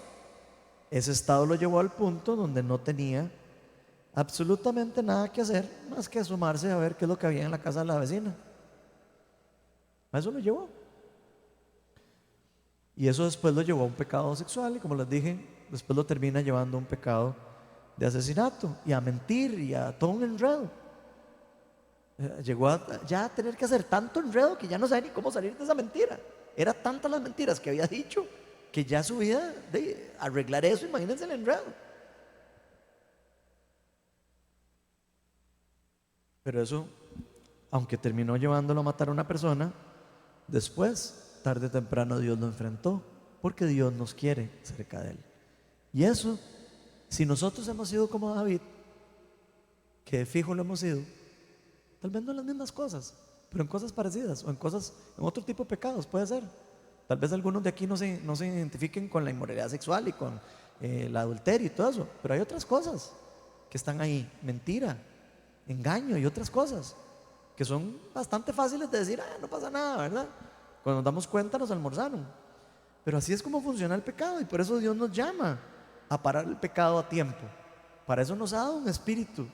Ese estado lo llevó al punto donde no tenía absolutamente nada que hacer más que asomarse a ver qué es lo que había en la casa de la vecina. A eso lo llevó. Y eso después lo llevó a un pecado sexual, y como les dije, después lo termina llevando a un pecado de asesinato y a mentir y a todo un enredo. Llegó ya a tener que hacer tanto enredo que ya no sabe ni cómo salir de esa mentira. Era tantas las mentiras que había dicho que ya su vida de arreglar eso, imagínense el enredo. Pero eso, aunque terminó llevándolo a matar a una persona, después, tarde o temprano, Dios lo enfrentó, porque Dios nos quiere cerca de Él. Y eso, si nosotros hemos sido como David, que de fijo lo hemos sido, tal vez no en las mismas cosas, pero en cosas parecidas, o en otro tipo de pecados, puede ser. Tal vez algunos de aquí no se identifiquen con la inmoralidad sexual y con el adulterio y todo eso, pero hay otras cosas que están ahí: mentira, engaño y otras cosas que son bastante fáciles de decir, no pasa nada, ¿verdad? Cuando nos damos cuenta nos almorzaron. Pero así es como funciona el pecado, y por eso Dios nos llama a parar el pecado a tiempo. Para eso nos ha dado un espíritu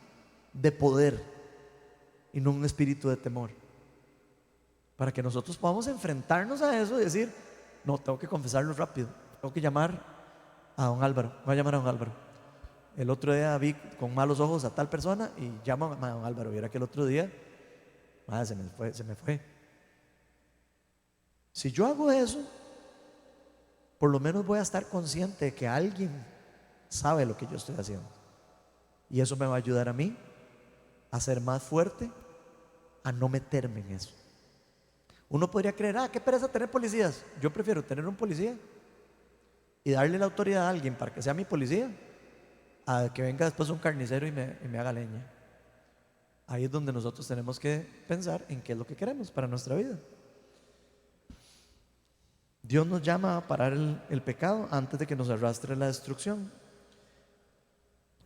de poder y no un espíritu de temor, para que nosotros podamos enfrentarnos a eso y decir, no, tengo que confesarlo rápido, tengo que llamar a don Álvaro, voy a llamar a don Álvaro. El otro día vi con malos ojos a tal persona y llamo a don Álvaro. Viera que el otro día se me fue. Si yo hago eso, por lo menos voy a estar consciente de que alguien sabe lo que yo estoy haciendo, y eso me va a ayudar a mí a ser más fuerte, a no meterme en eso. Uno podría creer, qué pereza tener policías. Yo prefiero tener un policía y darle la autoridad a alguien para que sea mi policía, a que venga después un carnicero y me haga leña. Ahí es donde nosotros tenemos que pensar en qué es lo que queremos para nuestra vida. Dios nos llama a parar el pecado antes de que nos arrastre la destrucción.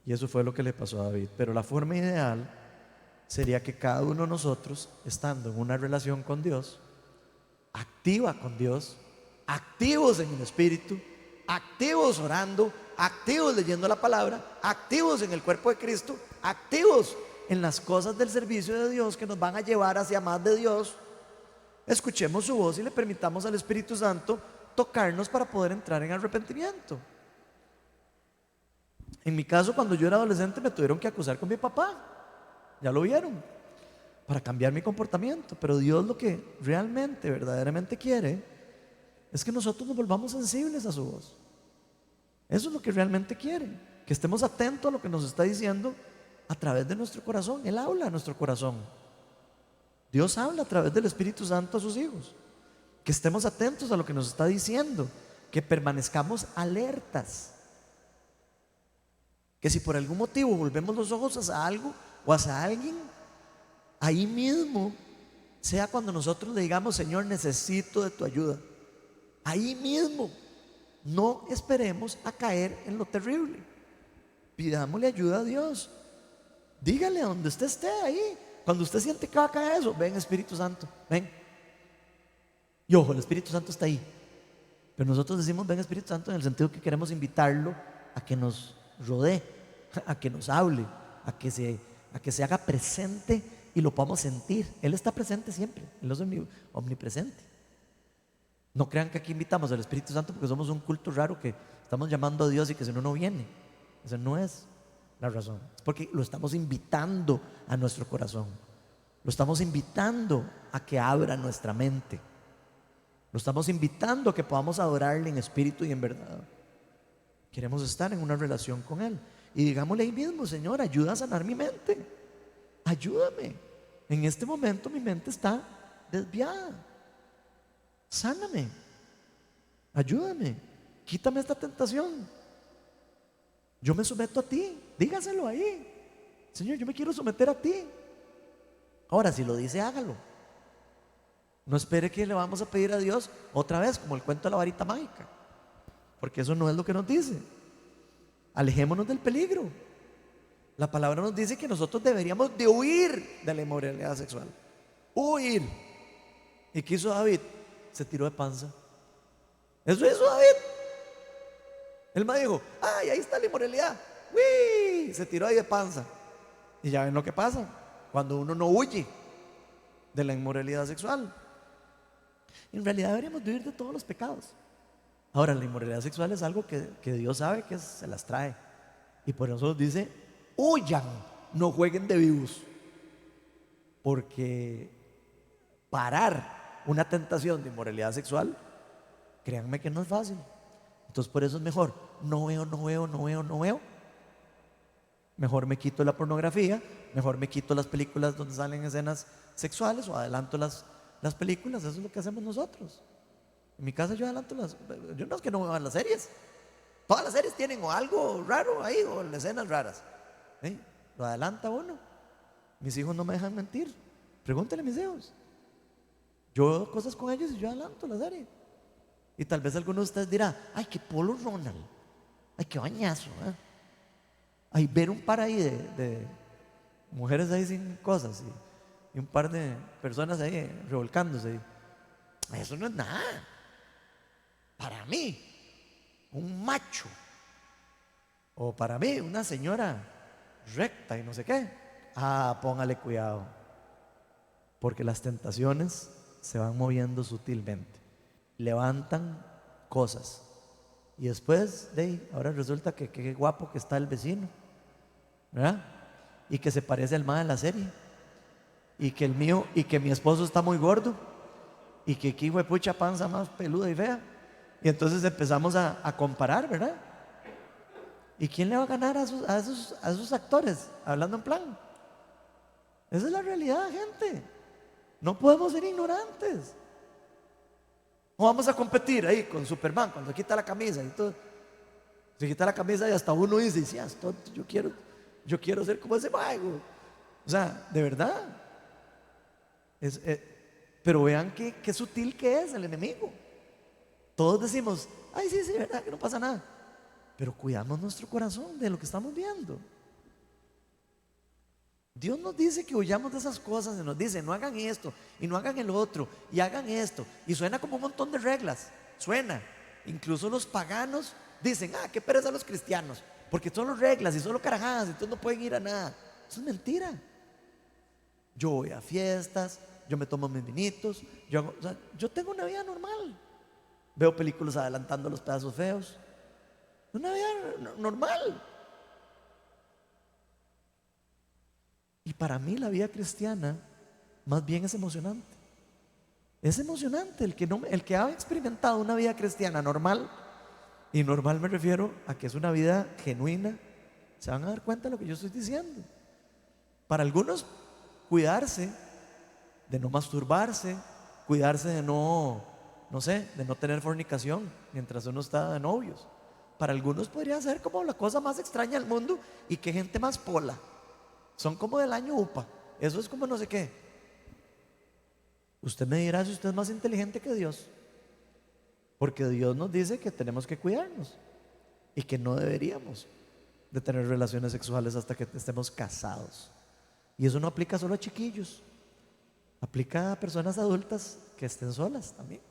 Y eso fue lo que le pasó a David. Pero la forma ideal sería que cada uno de nosotros, estando en una relación con Dios, activa con Dios, activos en el Espíritu, activos orando, activos leyendo la palabra, activos en el cuerpo de Cristo, activos en las cosas del servicio de Dios que nos van a llevar hacia más de Dios, escuchemos su voz y le permitamos al Espíritu Santo tocarnos para poder entrar en arrepentimiento. En mi caso, cuando yo era adolescente, me tuvieron que acusar con mi papá, ya lo vieron, para cambiar mi comportamiento. Pero Dios lo que realmente, verdaderamente quiere es que nosotros nos volvamos sensibles a su voz. Eso es lo que realmente quiere, que estemos atentos a lo que nos está diciendo a través de nuestro corazón. Él habla a nuestro corazón. Dios habla a través del Espíritu Santo a sus hijos. Que estemos atentos a lo que nos está diciendo, que permanezcamos alertas. Que si por algún motivo volvemos los ojos hacia algo o hacia alguien, ahí mismo sea cuando nosotros le digamos, Señor, necesito de tu ayuda. Ahí mismo, no esperemos a caer en lo terrible. Pidámosle ayuda a Dios. Dígale donde usted esté ahí. Cuando usted siente que va a caer eso, ven Espíritu Santo, ven. Y ojo, el Espíritu Santo está ahí. Pero nosotros decimos ven Espíritu Santo en el sentido que queremos invitarlo a que nos rodee, a que nos hable, a que se haga presente y lo podamos sentir. Él está presente siempre, Él es omnipresente. No crean que aquí invitamos al Espíritu Santo porque somos un culto raro que estamos llamando a Dios y que si no viene. Esa no es la razón. Es porque lo estamos invitando a nuestro corazón. Lo estamos invitando a que abra nuestra mente. Lo estamos invitando a que podamos adorarle en espíritu y en verdad. Queremos estar en una relación con Él. Y digámosle ahí mismo, Señor, ayuda a sanar mi mente. Ayúdame. En este momento mi mente está desviada. Sáname. Ayúdame. Quítame esta tentación. Yo me someto a ti. Dígaselo ahí. Señor, yo me quiero someter a ti. Ahora, si lo dice, hágalo. No espere que le vamos a pedir a Dios otra vez, como el cuento de la varita mágica, porque eso no es lo que nos dice. Alejémonos del peligro. La palabra nos dice que nosotros deberíamos de huir de la inmoralidad sexual. Huir. ¿Y qué hizo David? Se tiró de panza. Eso hizo David. Él me dijo, ay, ahí está la inmoralidad. ¡Uy! Se tiró ahí de panza. Y ya ven lo que pasa cuando uno no huye de la inmoralidad sexual. En realidad deberíamos de huir de todos los pecados. Ahora, la inmoralidad sexual es algo que Dios sabe que se las trae. Y por eso nos dice, huyan, no jueguen de vivos. Porque parar una tentación de inmoralidad sexual, créanme que no es fácil. Entonces por eso es mejor, no veo. Mejor me quito la pornografía, mejor me quito las películas donde salen escenas sexuales o adelanto las películas. Eso es lo que hacemos nosotros. En mi casa yo adelanto yo no es que no me van las series. Todas las series tienen o algo raro ahí o escenas raras. Lo adelanta uno. Mis hijos no me dejan mentir. Pregúntale a mis hijos. Yo veo cosas con ellos y yo adelanto la serie. Y tal vez alguno de ustedes dirá, ay, qué polo Ronald, ay, qué bañazo, ay, ver un par ahí de mujeres ahí sin cosas y un par de personas ahí revolcándose. Eso no es nada. Para mí, un macho, o para mí, una señora recta y no sé qué, póngale cuidado, porque las tentaciones se van moviendo sutilmente, levantan cosas, y después ahora resulta que qué guapo que está el vecino, ¿verdad? Y que se parece al más de la serie, y que el mío, y que mi esposo está muy gordo, y que aquí pucha panza más peluda y fea. Y entonces empezamos a comparar, ¿verdad? ¿Y quién le va a ganar a esos actores? Hablando en plan. Esa es la realidad, gente. No podemos ser ignorantes. No vamos a competir ahí con Superman cuando quita la camisa y todo. Se quita la camisa y hasta uno dice, sí, yo quiero ser como ese mago. O sea, de verdad. Pero vean qué sutil que es el enemigo. Todos decimos, ay, sí, verdad, que no pasa nada. Pero cuidamos nuestro corazón de lo que estamos viendo. Dios nos dice que huyamos de esas cosas y nos dice, no hagan esto y no hagan el otro y hagan esto. Y suena como un montón de reglas. Suena. Incluso los paganos dicen, qué pereza los cristianos, porque solo reglas y solo carajadas, entonces no pueden ir a nada. Eso es mentira. Yo voy a fiestas, yo me tomo mis vinitos, yo tengo una vida normal. Veo películas adelantando los pedazos feos. Una vida normal. Y para mí la vida cristiana más bien es emocionante. Es emocionante el que ha experimentado una vida cristiana normal. Y normal me refiero a que es una vida genuina. Se van a dar cuenta de lo que yo estoy diciendo. Para algunos, cuidarse de no masturbarse, cuidarse de no sé, de no tener fornicación mientras uno está de novios. Para algunos podría ser como la cosa más extraña del mundo. Y qué gente más pola. Son como del año UPA. Eso es como no sé qué. Usted me dirá si usted es más inteligente que Dios, porque Dios nos dice que tenemos que cuidarnos y que no deberíamos de tener relaciones sexuales hasta que estemos casados. Y eso no aplica solo a chiquillos, aplica a personas adultas que estén solas también.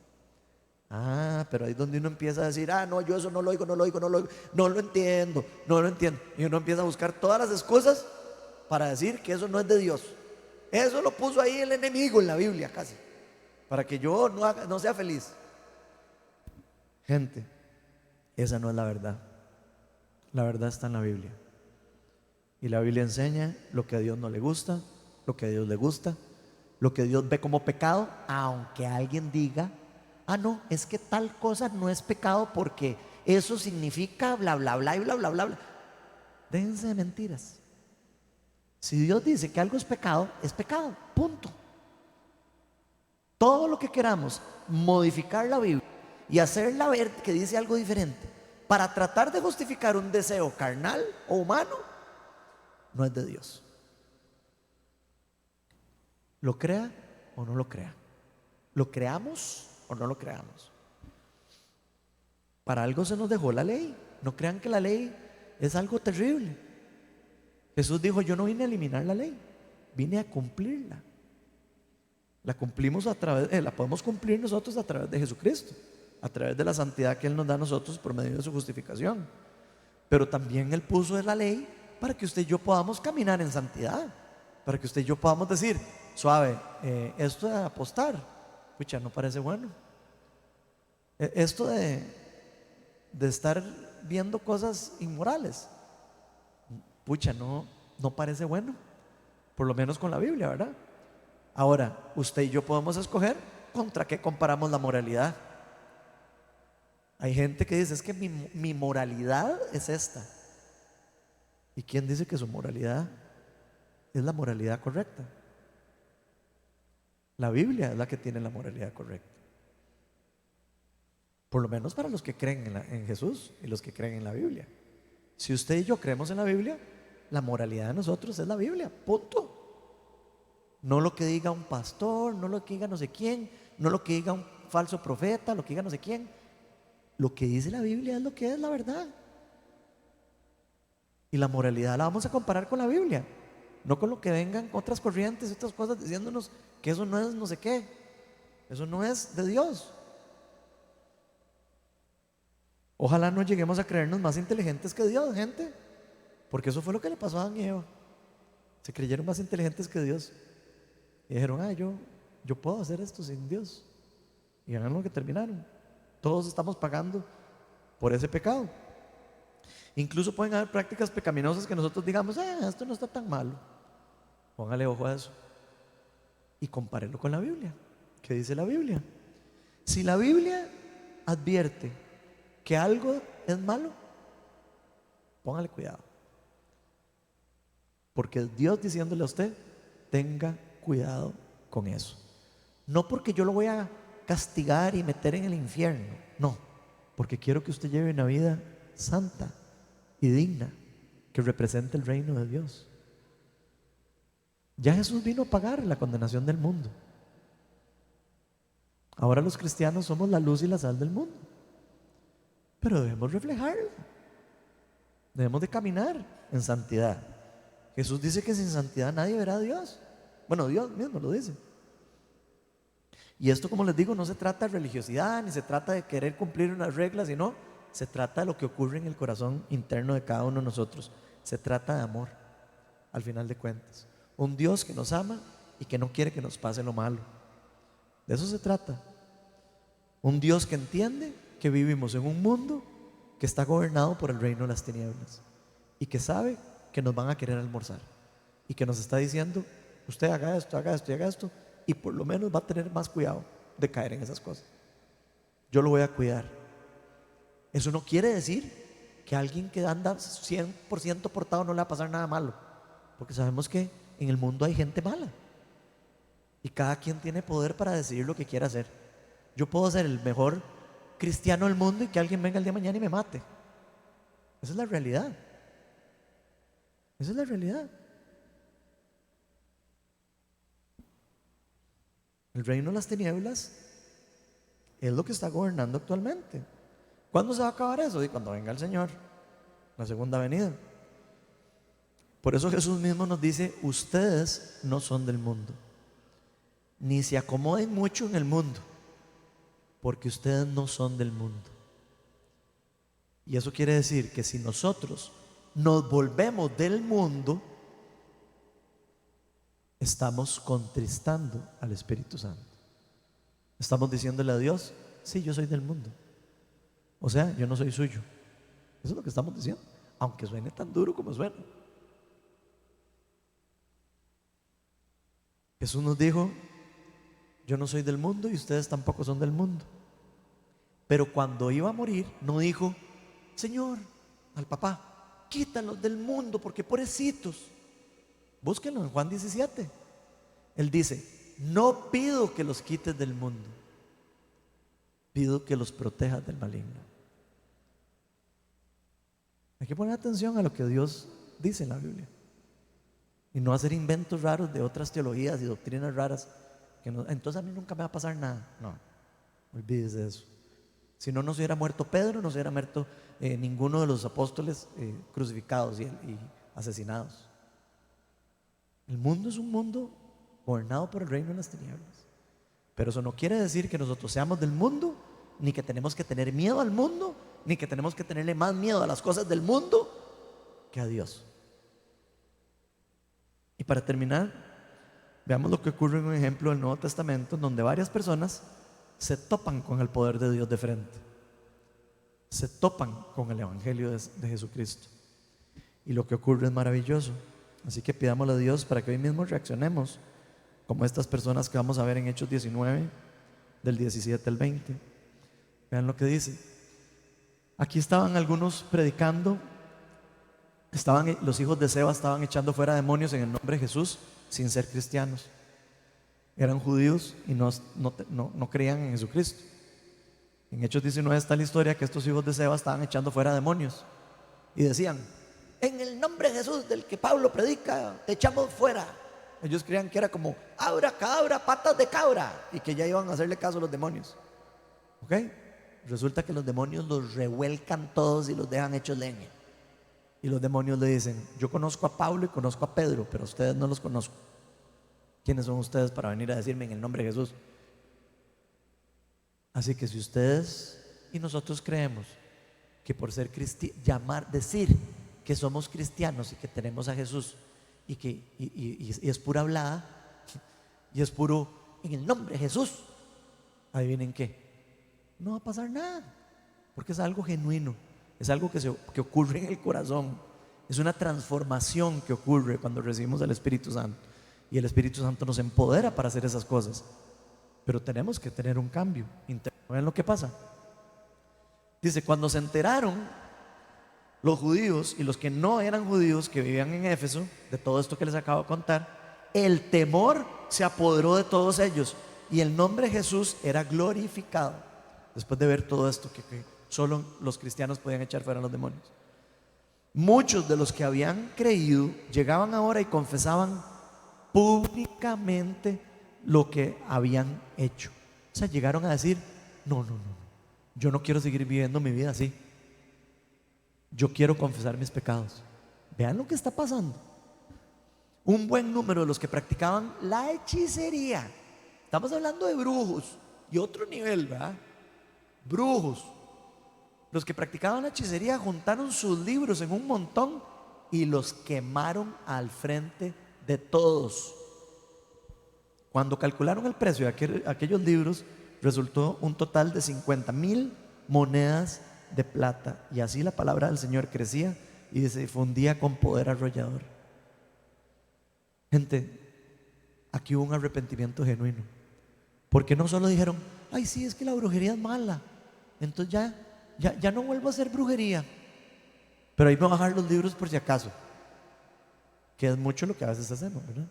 Pero ahí es donde uno empieza a decir, no, yo eso no lo oigo, no lo entiendo. Y uno empieza a buscar todas las excusas para decir que eso no es de Dios. Eso lo puso ahí el enemigo en la Biblia casi, para que yo no sea feliz. Gente, esa no es la verdad. La verdad está en la Biblia. Y la Biblia enseña lo que a Dios no le gusta, lo que a Dios le gusta, lo que Dios ve como pecado, aunque alguien diga, no, es que tal cosa no es pecado porque eso significa bla, bla, bla y bla, bla, bla, bla. Déjense de mentiras. Si Dios dice que algo es pecado, punto. Todo lo que queramos modificar la Biblia y hacerla ver que dice algo diferente para tratar de justificar un deseo carnal o humano, no es de Dios. Lo crea o no lo crea, lo creamos o no lo creamos. Para algo se nos dejó la ley. No crean que la ley es algo terrible. Jesús dijo, yo no vine a eliminar la ley, vine a cumplirla. La cumplimos la podemos cumplir nosotros a través de Jesucristo, a través de la santidad que Él nos da a nosotros por medio de su justificación. Pero también Él puso la ley para que usted y yo podamos caminar en santidad, para que usted y yo podamos decir, suave, esto de apostar, pucha, no parece bueno. Esto de estar viendo cosas inmorales, pucha, no parece bueno, por lo menos con la Biblia, ¿verdad? Ahora, usted y yo podemos escoger contra qué comparamos la moralidad. Hay gente que dice, es que mi moralidad es esta. ¿Y quién dice que su moralidad es la moralidad correcta? La Biblia es la que tiene la moralidad correcta. Por lo menos para los que creen en Jesús y los que creen en la Biblia. Si usted y yo creemos en la Biblia, la moralidad de nosotros es la Biblia, punto. No lo que diga un pastor, no lo que diga no sé quién, no lo que diga un falso profeta, lo que diga no sé quién. Lo que dice la Biblia es lo que es la verdad. Y la moralidad la vamos a comparar con la Biblia. no con lo que vengan otras corrientes, otras cosas diciéndonos que eso no es no sé qué, eso no es de Dios. Ojalá no lleguemos a creernos más inteligentes que Dios, gente, porque eso fue lo que le pasó a Adán y Eva. Se creyeron más inteligentes que Dios y dijeron, yo puedo hacer esto sin Dios, y hagan lo que terminaron. Todos estamos pagando por ese pecado. Incluso pueden haber prácticas pecaminosas que nosotros digamos, esto no está tan malo. Póngale ojo a eso y compárelo con la Biblia. ¿Qué dice la Biblia? Si la Biblia advierte que algo es malo, póngale cuidado, porque es Dios diciéndole a usted, tenga cuidado con eso. No porque yo lo voy a castigar y meter en el infierno, no, porque quiero que usted lleve una vida santa y digna que represente el reino de Dios. Ya Jesús vino a pagar la condenación del mundo. Ahora los cristianos somos la luz y la sal del mundo, pero debemos reflejarlo, debemos de caminar en santidad. Jesús dice que sin santidad nadie verá a Dios. Bueno, Dios mismo lo dice. Y esto, como les digo, no se trata de religiosidad, ni se trata de querer cumplir unas reglas, sino se trata de lo que ocurre en el corazón interno de cada uno de nosotros. Se trata de amor, al final de cuentas. Un Dios que nos ama y que no quiere que nos pase lo malo. De eso se trata. Un Dios que entiende que vivimos en un mundo que está gobernado por el reino de las tinieblas y que sabe que nos van a querer almorzar y que nos está diciendo, usted haga esto, haga esto y haga esto, y por lo menos va a tener más cuidado de caer en esas cosas. Yo lo voy a cuidar. Eso no quiere decir que a alguien que anda 100% portado no le va a pasar nada malo, porque sabemos que en el mundo hay gente mala y cada quien tiene poder para decidir lo que quiera hacer. Yo puedo ser el mejor cristiano del mundo y que alguien venga el día de mañana y me mate. Esa es la realidad. Esa es la realidad. El reino de las tinieblas es lo que está gobernando actualmente. ¿Cuándo se va a acabar eso? Y cuando venga el Señor, la segunda venida. Por eso Jesús mismo nos dice, ustedes no son del mundo, ni se acomoden mucho en el mundo, porque ustedes no son del mundo. Y eso quiere decir que si nosotros nos volvemos del mundo, estamos contristando al Espíritu Santo. Estamos diciéndole a Dios, sí, yo soy del mundo, o sea, yo no soy suyo. Eso es lo que estamos diciendo, aunque suene tan duro como suena. Jesús nos dijo, yo no soy del mundo y ustedes tampoco son del mundo. Pero cuando iba a morir, no dijo, Señor, al papá, quítalos del mundo porque pobrecitos. Búsquenlo en Juan 17. Él dice, no pido que los quites del mundo, pido que los protejas del maligno. Hay que poner atención a lo que Dios dice en la Biblia y no hacer inventos raros de otras teologías y doctrinas raras que no, entonces a mí nunca me va a pasar nada. No, olvídese de eso. Si no, no se hubiera muerto Pedro, no se hubiera muerto ninguno de los apóstoles crucificados y asesinados. El mundo es un mundo gobernado por el reino de las tinieblas, pero eso no quiere decir que nosotros seamos del mundo, ni que tenemos que tener miedo al mundo, ni que tenemos que tenerle más miedo a las cosas del mundo que a Dios. Y para terminar, veamos lo que ocurre en un ejemplo del Nuevo Testamento, donde varias personas se topan con el poder de Dios de frente, se topan con el Evangelio de Jesucristo, y lo que ocurre es maravilloso. Así que pidámosle a Dios para que hoy mismo reaccionemos como estas personas que vamos a ver en Hechos 19 del 17 al 20. Vean lo que dice. Aquí estaban algunos predicando, los hijos de Seba estaban echando fuera demonios en el nombre de Jesús sin ser cristianos. Eran judíos y no creían en Jesucristo. En Hechos 19 está la historia que estos hijos de Seba estaban echando fuera demonios y decían, en el nombre de Jesús del que Pablo predica, te echamos fuera. Ellos creían que era como abra, cadabra, patas de cabra, y que ya iban a hacerle caso a los demonios. ¿Ok? Resulta que los demonios los revuelcan todos y los dejan hechos leña. Y los demonios le dicen: yo conozco a Pablo y conozco a Pedro, pero a ustedes no los conozco. ¿Quiénes son ustedes para venir a decirme en el nombre de Jesús? Así que si ustedes y nosotros creemos que por ser decir que somos cristianos y que tenemos a Jesús y es pura hablada y es puro en el nombre de Jesús, adivinen qué, no va a pasar nada, porque es algo genuino, es algo que ocurre en el corazón, es una transformación que ocurre cuando recibimos al Espíritu Santo, y el Espíritu Santo nos empodera para hacer esas cosas. Pero tenemos que tener un cambio interno. ¿Ven lo que pasa? Dice: cuando se enteraron los judíos y los que no eran judíos que vivían en Éfeso de todo esto que les acabo de contar, el temor se apoderó de todos ellos y el nombre de Jesús era glorificado. Después de ver todo esto que solo los cristianos podían echar fuera a los demonios, muchos de los que habían creído llegaban ahora y confesaban públicamente lo que habían hecho. O sea, llegaron a decir: no, yo no quiero seguir viviendo mi vida así, yo quiero confesar mis pecados. Vean lo que está pasando. Un buen número de los que practicaban la hechicería, estamos hablando de brujos y otro nivel, ¿verdad? Brujos. Los que practicaban la hechicería juntaron sus libros en un montón y los quemaron al frente de todos. Cuando calcularon el precio de aquellos libros, resultó un total de 50,000 monedas de plata. Y así la palabra del Señor crecía y se difundía con poder arrollador. Gente, aquí hubo un arrepentimiento genuino, porque no solo dijeron: ay, sí, es que la brujería es mala, entonces ya no vuelvo a hacer brujería, pero ahí me voy a bajar los libros por si acaso, que es mucho lo que a veces hacemos, ¿verdad?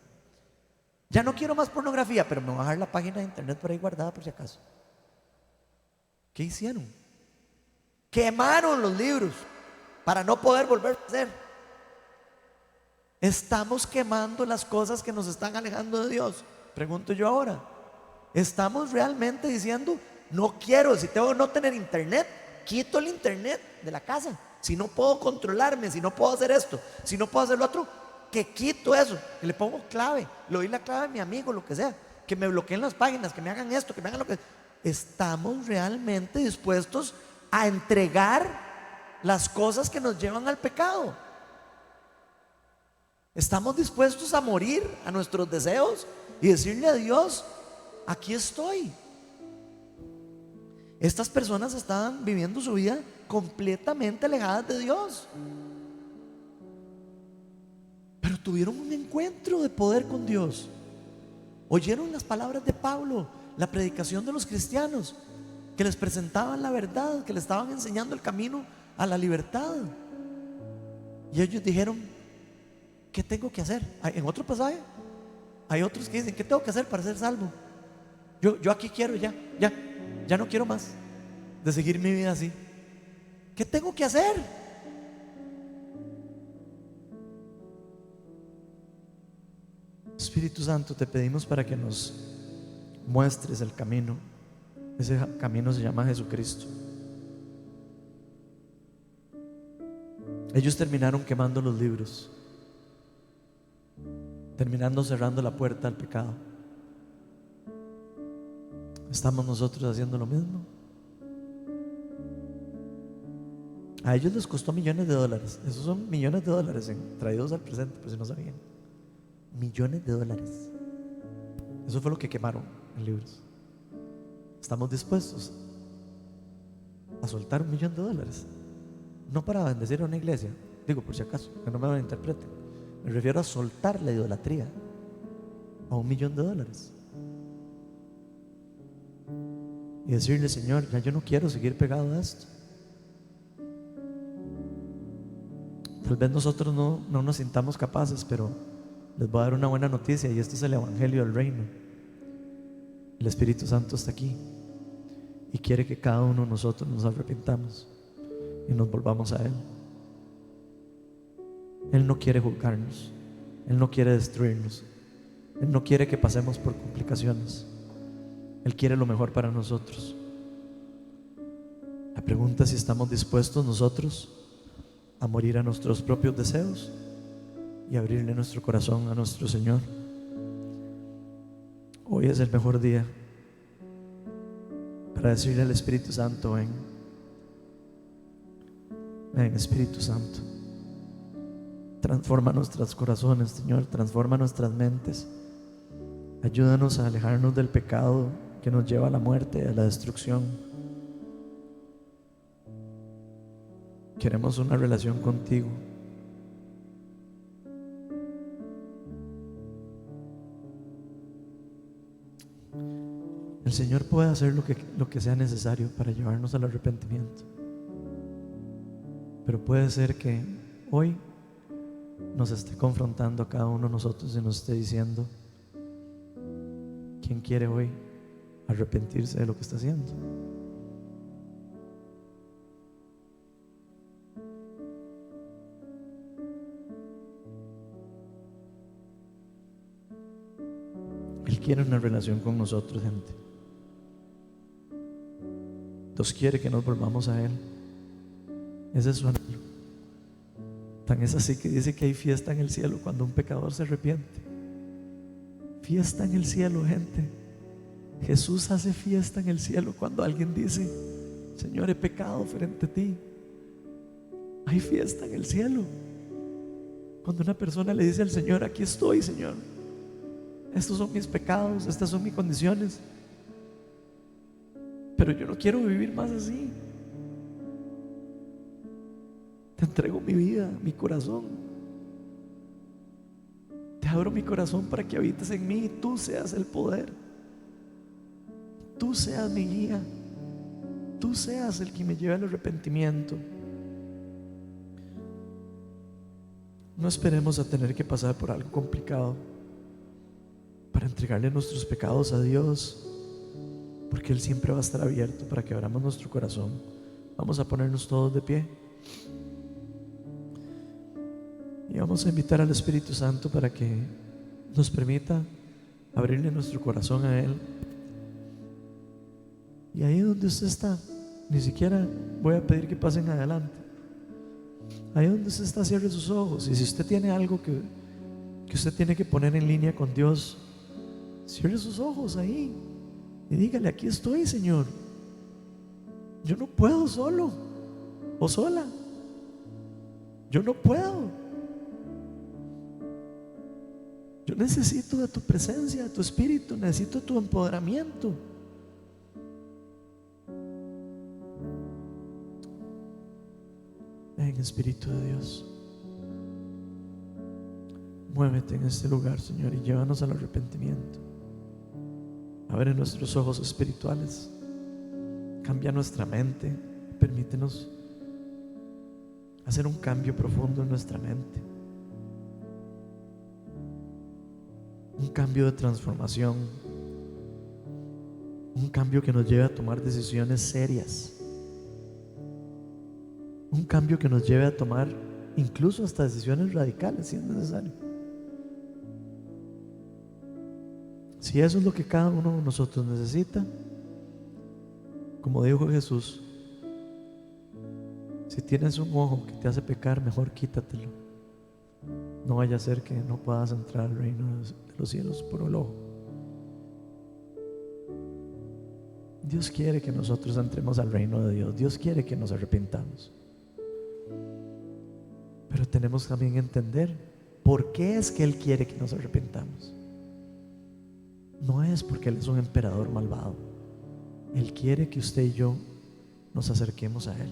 Ya no quiero más pornografía, pero me voy a bajar la página de internet por ahí guardada por si acaso. ¿Qué hicieron? Quemaron los libros para no poder volver a hacer. Estamos quemando las cosas que nos están alejando de Dios. Pregunto yo ahora: ¿estamos realmente diciendo: no quiero, si tengo que no tener internet, quito el internet de la casa? Si no puedo controlarme, si no puedo hacer esto, si no puedo hacer lo otro, que quito eso, que le pongo clave, le doy la clave a mi amigo, lo que sea, que me bloqueen las páginas, que me hagan esto, que me hagan lo que... ¿Estamos realmente dispuestos a entregar las cosas que nos llevan al pecado? ¿Estamos dispuestos a morir a nuestros deseos y decirle a Dios: aquí estoy? Estas personas estaban viviendo su vida completamente alejadas de Dios, pero tuvieron un encuentro de poder con Dios. Oyeron las palabras de Pablo, la predicación de los cristianos que les presentaban la verdad, que les estaban enseñando el camino a la libertad. Y ellos dijeron: ¿qué tengo que hacer? En otro pasaje hay otros que dicen: ¿qué tengo que hacer para ser salvo? Yo aquí quiero, ya no quiero más de seguir mi vida así. ¿Qué tengo que hacer? Espíritu Santo, te pedimos para que nos muestres el camino. Ese camino se llama Jesucristo. Ellos terminaron quemando los libros, terminando cerrando la puerta al pecado. ¿Estamos nosotros haciendo lo mismo? A ellos les costó millones de dólares. Esos son millones de dólares traídos al presente, por si no sabían. Millones de dólares. Eso fue lo que quemaron en libros. ¿Estamos dispuestos a soltar $1,000,000? No para bendecir a una iglesia, digo por si acaso, que no me malinterpreten. Me refiero a soltar la idolatría a $1,000,000 y decirle: Señor, ya yo no quiero seguir pegado a esto. Tal vez nosotros no nos sintamos capaces, pero les voy a dar una buena noticia, y este es el evangelio del reino. El Espíritu Santo está aquí y quiere que cada uno de nosotros nos arrepintamos y nos volvamos a Él. Él no quiere juzgarnos, Él no quiere destruirnos, Él no quiere que pasemos por complicaciones. Él quiere lo mejor para nosotros. La pregunta es si estamos dispuestos nosotros a morir a nuestros propios deseos y abrirle nuestro corazón a nuestro Señor. Hoy es el mejor día para decirle al Espíritu Santo: ven, ven Espíritu Santo, transforma nuestros corazones, Señor, transforma nuestras mentes, ayúdanos a alejarnos del pecado que nos lleva a la muerte, a la destrucción. Queremos una relación contigo. El Señor puede hacer lo que sea necesario para llevarnos al arrepentimiento, pero puede ser que hoy nos esté confrontando a cada uno de nosotros y nos esté diciendo: ¿quién quiere hoy arrepentirse de lo que está haciendo? Él quiere una relación con nosotros, gente. Dios quiere que nos volvamos a Él. Ese es su anhelo. Tan es así que dice que hay fiesta en el cielo cuando un pecador se arrepiente. Fiesta en el cielo, gente. Jesús hace fiesta en el cielo cuando alguien dice: Señor, he pecado frente a ti. Hay fiesta en el cielo cuando una persona le dice al Señor: aquí estoy, Señor, estos son mis pecados, estas son mis condiciones, pero yo no quiero vivir más así. Te entrego mi vida, mi corazón. Te abro mi corazón para que habites en mí y tú seas el poder. Tú seas mi guía. Tú seas el que me lleve al arrepentimiento. No esperemos a tener que pasar por algo complicado para entregarle nuestros pecados a Dios, porque Él siempre va a estar abierto para que abramos nuestro corazón. Vamos a ponernos todos de pie y vamos a invitar al Espíritu Santo para que nos permita abrirle nuestro corazón a Él. Y ahí donde usted está, ni siquiera voy a pedir que pasen adelante. Ahí donde usted está, cierre sus ojos. Y si usted tiene algo que usted tiene que poner en línea con Dios, cierre sus ojos ahí y dígale: aquí estoy, Señor. Yo no puedo solo o sola. Yo no puedo. Yo necesito de tu presencia, de tu espíritu, necesito tu empoderamiento. Ven, Espíritu de Dios, muévete en este lugar, Señor, y llévanos al arrepentimiento. Abre nuestros ojos espirituales, cambia nuestra mente, permítenos hacer un cambio profundo en nuestra mente, un cambio de transformación, un cambio que nos lleve a tomar decisiones serias, un cambio que nos lleve a tomar incluso hasta decisiones radicales si es necesario. Si eso es lo que cada uno de nosotros necesita, como dijo Jesús: si tienes un ojo que te hace pecar, mejor quítatelo. No vaya a ser que no puedas entrar al reino de los cielos por el ojo. Dios quiere que nosotros entremos al reino de Dios. Dios quiere que nos arrepintamos. Pero tenemos también que entender por qué es que Él quiere que nos arrepintamos. No es porque Él es un emperador malvado. Él quiere que usted y yo nos acerquemos a Él,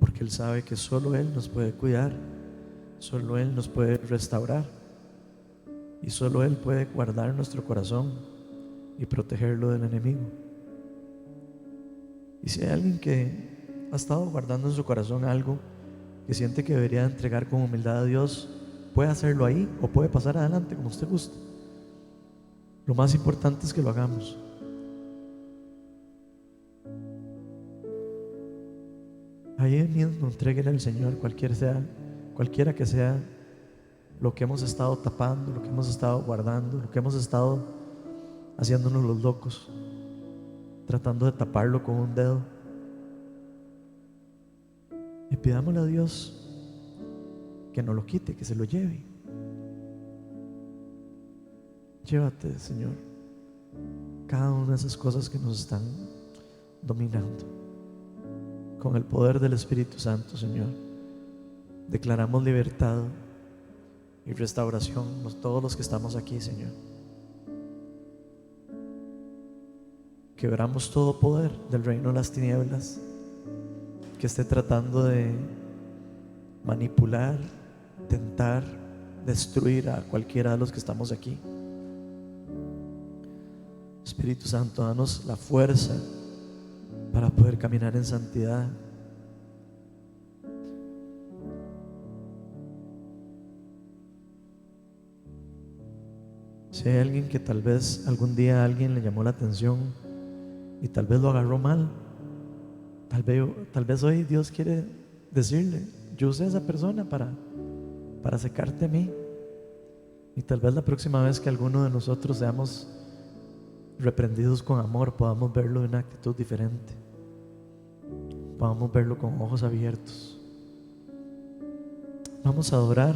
porque Él sabe que solo Él nos puede cuidar, solo Él nos puede restaurar y solo Él puede guardar nuestro corazón y protegerlo del enemigo. Y si hay alguien que ha estado guardando en su corazón algo que siente que debería entregar con humildad a Dios, puede hacerlo ahí o puede pasar adelante como usted guste. Lo más importante es que lo hagamos. Ahí mismo entreguen al Señor cualquiera que sea lo que hemos estado tapando, lo que hemos estado guardando, lo que hemos estado haciéndonos los locos, tratando de taparlo con un dedo. Y pidámosle a Dios que no lo quite, que se lo lleve. Llévate, Señor, cada una de esas cosas que nos están dominando. Con el poder del Espíritu Santo, Señor, declaramos libertad y restauración a todos los que estamos aquí, Señor. Quebramos todo poder del reino de las tinieblas que esté tratando de manipular, tentar, destruir a cualquiera de los que estamos aquí. Espíritu Santo, danos la fuerza para poder caminar en santidad. Si hay alguien que tal vez algún día alguien le llamó la atención y tal vez lo agarró mal, tal vez hoy Dios quiere decirle: yo usé a esa persona para secarte a mí. Y tal vez la próxima vez que alguno de nosotros seamos reprendidos con amor, podamos verlo de una actitud diferente, podamos verlo con ojos abiertos. Vamos a adorar.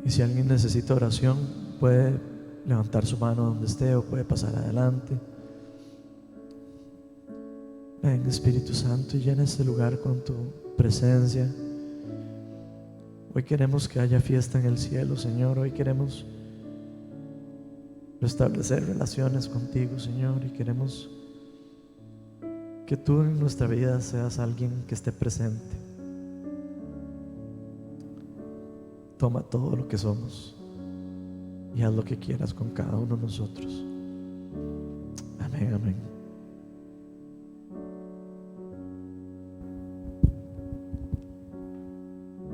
Y si alguien necesita oración, puede levantar su mano donde esté o puede pasar adelante. Ven, Espíritu Santo, y llena este lugar con tu presencia. Hoy queremos que haya fiesta en el cielo, Señor. Hoy queremos restablecer relaciones contigo, Señor, y queremos que tú en nuestra vida seas alguien que esté presente. Toma todo lo que somos y haz lo que quieras con cada uno de nosotros. Amén, amén.